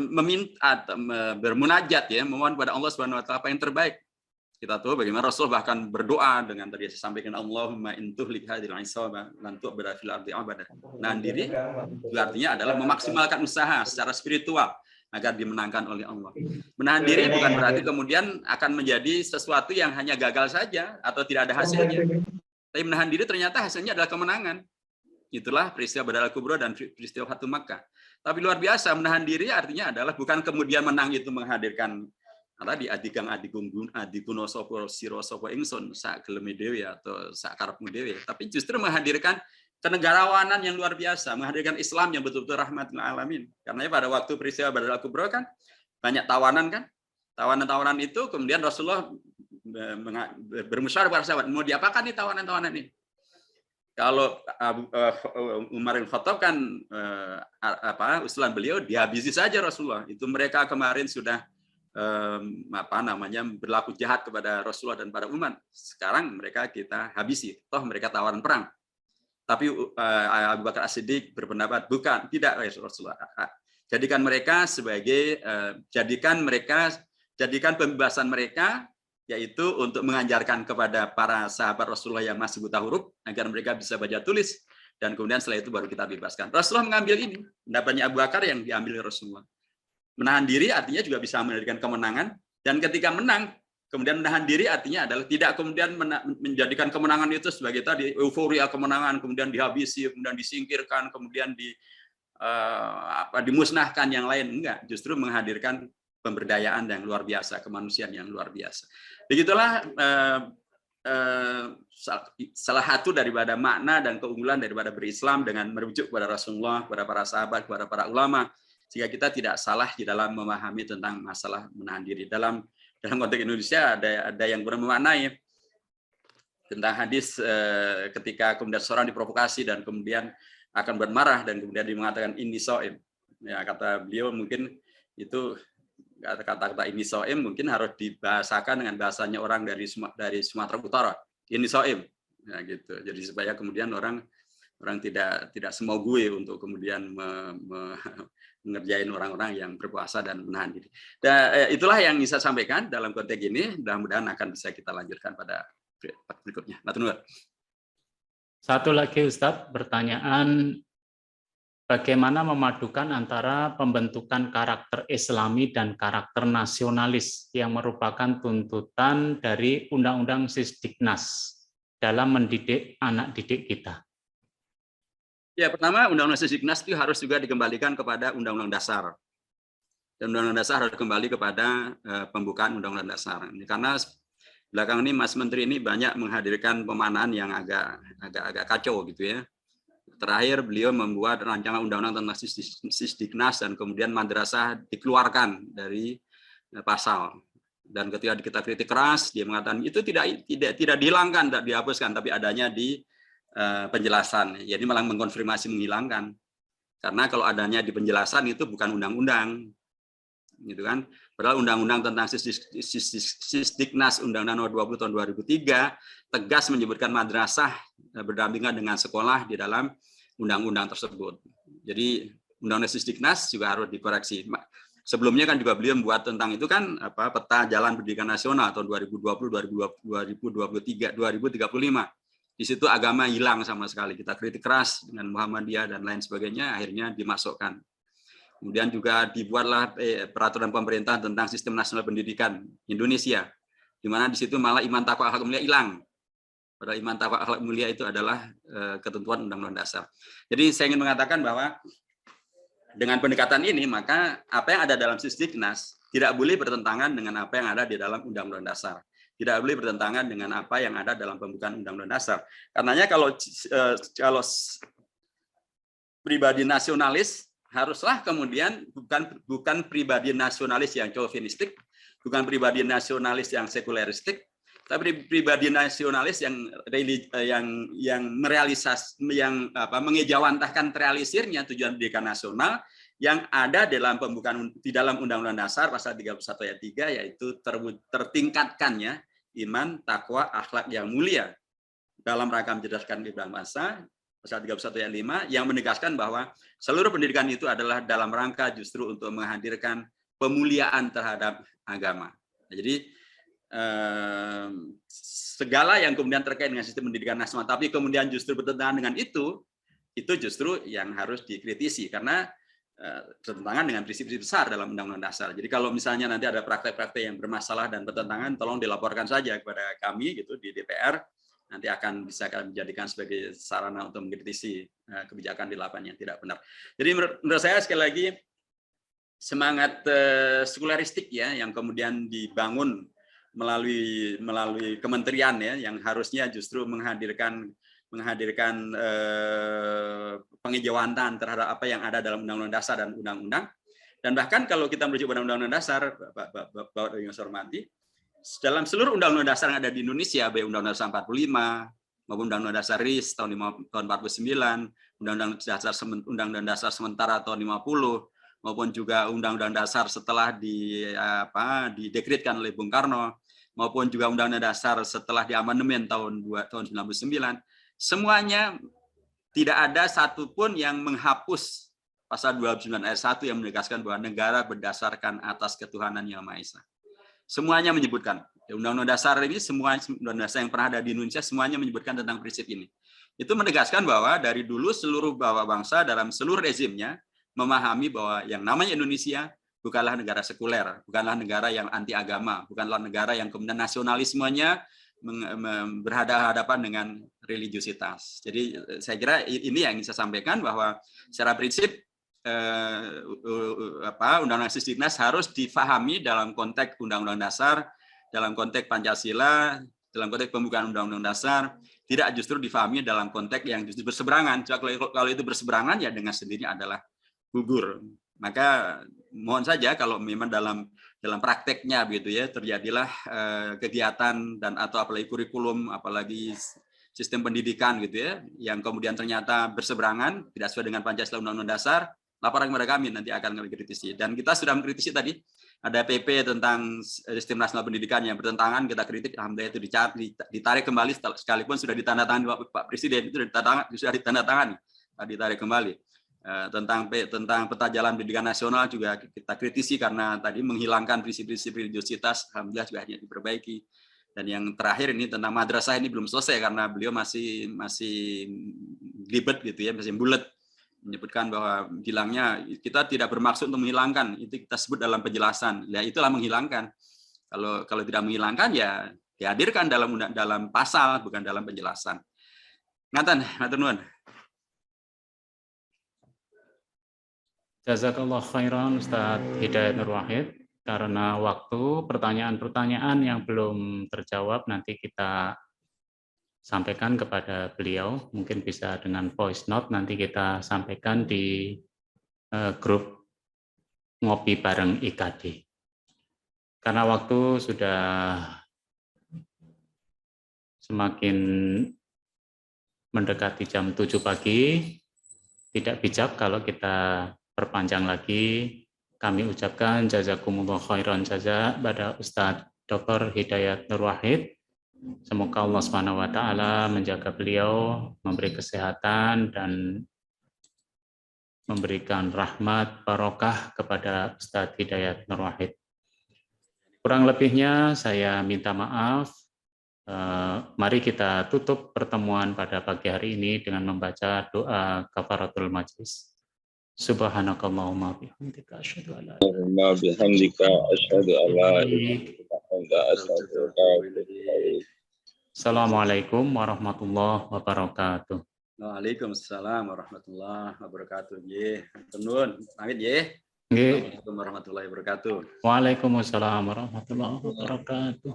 meminta bermunajat ya, memohon kepada Allah Subhanahu wa taala apa yang terbaik. Kita tahu bagaimana Rasul bahkan berdoa dengan tadi saya sampaikan, Allahumma intuhlik hadhil isabah lan tu'bada fil ardi abada. Nahan diri juga artinya adalah memaksimalkan usaha secara spiritual agar dimenangkan oleh Allah. Menahan diri bukan berarti kemudian akan menjadi sesuatu yang hanya gagal saja atau tidak ada hasilnya. Tapi menahan diri ternyata hasilnya adalah kemenangan. Itulah peristiwa Badar al-Kubra dan peristiwa Fatu Makkah. Tapi luar biasa, menahan diri artinya adalah bukan kemudian menang itu menghadirkan tadi adigang adikuno sopo siro sopo ingsun sak geleme dhewe atau sak karepmu dhewe, tapi justru menghadirkan kenegarawanan yang luar biasa, menghadirkan Islam yang betul-betul rahmatul alamin. Karena pada waktu peristiwa Badar al-Kubra kan banyak tawanan kan, tawanan-tawanan itu kemudian Rasulullah bermusyawarah kepada sahabat, mau diapakan nih tawanan-tawanan ini? Kalau Umar bin Khattab kan usulan beliau dihabisi saja Rasulullah. Itu mereka kemarin sudah berlaku jahat kepada Rasulullah dan para umat. Sekarang mereka kita habisi. Toh mereka tawaran perang. Tapi Abu Bakar As-Siddiq berpendapat bukan, tidak Rasulullah. Jadikan mereka sebagai jadikan pembebasan mereka yaitu untuk mengajarkan kepada para sahabat Rasulullah yang masih buta huruf agar mereka bisa baca tulis, dan kemudian setelah itu baru kita bebaskan. Rasulullah mengambil ini, pendapatnya Abu Bakar yang diambil Rasulullah. Menahan diri artinya juga bisa mendapatkan kemenangan, dan ketika menang kemudian menahan diri artinya adalah tidak kemudian menjadikan kemenangan itu sebagai tadi euforia kemenangan, kemudian dihabisi, kemudian disingkirkan, kemudian dimusnahkan yang lain. Enggak, justru menghadirkan pemberdayaan yang luar biasa, kemanusiaan yang luar biasa. Begitulah salah satu daripada makna dan keunggulan daripada berislam dengan merujuk kepada Rasulullah, kepada para sahabat, kepada para ulama, sehingga kita tidak salah di dalam memahami tentang masalah menahan diri. Dalam konteks Indonesia ada yang kurang memaknai tentang hadis ketika kemudian seorang diprovokasi dan kemudian akan bermarah dan kemudian dia mengatakan ini soim. Ya, kata beliau mungkin itu kata-kata ini soim mungkin harus dibahasakan dengan bahasanya orang dari Sumatera Utara. Ini soim, ya gitu. Jadi supaya kemudian orang tidak semau gue untuk kemudian mengerjain orang-orang yang berpuasa dan menahan diri. Dan itulah yang bisa sampaikan dalam konteks ini. Mudah-mudahan akan bisa kita lanjutkan pada berikutnya. Satu lagi Ustadz, pertanyaan. Bagaimana memadukan antara pembentukan karakter Islami dan karakter nasionalis yang merupakan tuntutan dari Undang-Undang Sisdiknas dalam mendidik anak didik kita? Ya, pertama Undang-Undang Sisdiknas itu harus juga dikembalikan kepada Undang-Undang Dasar. Dan Undang-Undang Dasar harus kembali kepada pembukaan Undang-Undang Dasar. Karena belakangan ini Mas Menteri ini banyak menghadirkan pemaknaan yang agak kacau gitu ya. Terakhir beliau membuat rancangan undang-undang tentang Sisdiknas dan kemudian madrasah dikeluarkan dari pasal. Dan ketika kita kritik keras, dia mengatakan itu tidak dihilangkan, tidak dihapuskan, tapi adanya di penjelasan. Jadi malah mengkonfirmasi menghilangkan. Karena kalau adanya di penjelasan itu bukan undang-undang, gitu kan? Padahal undang-undang tentang Sisdiknas Undang-Undang Nomor 20 Tahun 2003 tegas menyebutkan madrasah berdampingan dengan sekolah di dalam undang-undang tersebut. Jadi Undang-Undang Sisdiknas juga harus dikoreksi. Sebelumnya kan juga beliau membuat tentang itu kan peta jalan pendidikan nasional tahun 2020 2023 2035. Di situ agama hilang sama sekali. Kita kritik keras dengan Muhammadiyah dan lain sebagainya, akhirnya dimasukkan. Kemudian juga dibuatlah peraturan pemerintah tentang Sistem Nasional Pendidikan Indonesia, di mana di situ malah iman takwa akhlak mulia hilang. Padahal iman takwa akhlak mulia itu adalah ketentuan Undang-Undang Dasar. Jadi saya ingin mengatakan bahwa dengan pendekatan ini maka apa yang ada dalam Sisdiknas tidak boleh bertentangan dengan apa yang ada di dalam Undang-Undang Dasar. Tidak boleh bertentangan dengan apa yang ada dalam pembukaan Undang-Undang Dasar. Karenanya kalau pribadi nasionalis haruslah kemudian bukan pribadi nasionalis yang chauvinistik, bukan pribadi nasionalis yang sekuleristik, tapi pribadi nasionalis yang mengejawantahkan terrealisirnya tujuan pendidikan nasional yang ada dalam pembukaan di dalam Undang-Undang Dasar pasal 31 ayat 3, yaitu tertingkatkannya iman, takwa, akhlak yang mulia dalam rangka mencerdaskan kehidupan bangsa, pasal 31 ayat 5 yang menegaskan bahwa seluruh pendidikan itu adalah dalam rangka justru untuk menghadirkan pemuliaan terhadap agama. Jadi segala yang kemudian terkait dengan sistem pendidikan nasional tapi kemudian justru bertentangan dengan itu justru yang harus dikritisi karena bertentangan dengan prinsip-prinsip besar dalam Undang-Undang Dasar. Jadi kalau misalnya nanti ada praktek-praktek yang bermasalah dan bertentangan, tolong dilaporkan saja kepada kami gitu di DPR. Nanti akan bisa kami jadikan sebagai sarana untuk mengkritisi kebijakan di lapangan yang tidak benar. Jadi menurut saya sekali lagi semangat sekularistik ya yang kemudian dibangun melalui kementerian ya yang harusnya justru menghadirkan pengejauhan terhadap apa yang ada dalam Undang-Undang Dasar dan Undang-Undang. Dan bahkan kalau kita merujuk pada Undang-Undang Dasar, Bapak yang saya hormati, dalam seluruh Undang-Undang Dasar yang ada di Indonesia, baik Undang-Undang Dasar 45 maupun Undang-Undang Dasar RIS tahun 49, Undang-Undang Dasar sementara tahun 50, maupun juga Undang-Undang Dasar setelah didekretkan oleh Bung Karno, maupun juga Undang-Undang Dasar setelah diamandemen tahun 99. Semuanya tidak ada satupun yang menghapus pasal 29 ayat 1 yang menegaskan bahwa negara berdasarkan atas ketuhanan yang Maha Esa. Semuanya menyebutkan. Undang-Undang Dasar ini semua Undang-Undang Dasar yang pernah ada di Indonesia semuanya menyebutkan tentang prinsip ini. Itu menegaskan bahwa dari dulu seluruh bangsa dalam seluruh rezimnya memahami bahwa yang namanya Indonesia bukanlah negara sekuler, bukanlah negara yang anti agama, bukanlah negara yang kemudian nasionalismenya berhadapan dengan religiusitas. Jadi saya kira ini yang ingin saya sampaikan bahwa secara prinsip Undang-Undang Sisdiknas harus difahami dalam konteks Undang-Undang Dasar, dalam konteks Pancasila, dalam konteks pembukaan Undang-Undang Dasar, tidak justru difahami dalam konteks yang justru berseberangan. Kalau itu berseberangan ya dengan sendirinya adalah gugur. Maka mohon saja kalau memang dalam prakteknya begitu ya terjadilah kegiatan dan atau apalagi kurikulum apalagi sistem pendidikan gitu ya yang kemudian ternyata berseberangan tidak sesuai dengan Pancasila Undang-Undang Dasar, laporan kepada kami nanti akan kami kritisi. Dan kita sudah mengkritisi tadi ada PP tentang sistem nasional pendidikan yang bertentangan, kita kritik, alhamdulillah itu ditarik kembali sekalipun sudah ditandatangani Pak Presiden, itu sudah ditandatangani, ditarik kembali. Tentang peta jalan pendidikan nasional juga kita kritisi karena tadi menghilangkan prinsip-prinsip religiositas, alhamdulillah juga hanya diperbaiki. Dan yang terakhir ini tentang madrasah ini belum selesai karena beliau masih ribet gitu ya, masih bulat menyebutkan bahwa hilangnya kita tidak bermaksud untuk menghilangkan, itu kita sebut dalam penjelasan. Ya itulah menghilangkan. Kalau tidak menghilangkan ya dihadirkan dalam pasal bukan dalam penjelasan. Ngaten, matur nuwun. Jazakallah khairan Ustaz Hidayat Nur Wahid. Karena waktu, pertanyaan-pertanyaan yang belum terjawab nanti kita sampaikan kepada beliau. Mungkin bisa dengan voice note nanti kita sampaikan di grup Ngopi Bareng IKD. Karena waktu sudah semakin mendekati jam 7 pagi, tidak bijak kalau kita perpanjang lagi. Kami ucapkan jazakumullah khairan jaza pada Ustadz Dr. Hidayat Nur Wahid. Semoga Allah SWT menjaga beliau, memberi kesehatan dan memberikan rahmat barokah kepada Ustadz Hidayat Nur Wahid. Kurang lebihnya saya minta maaf. Mari kita tutup pertemuan pada pagi hari ini dengan membaca doa kafaratul majlis. Subhanakallahumma bihamdika asyhadu an la ilaha illa anta astaghfiruka wa atubu ilaik. Assalamualaikum warahmatullahi wabarakatuh. Waalaikumsalam warahmatullahi wabarakatuh. Nggih, nuwun. Pamit nggih. Nggih. Assalamualaikum warahmatullahi wabarakatuh. Waalaikumsalam warahmatullahi wabarakatuh.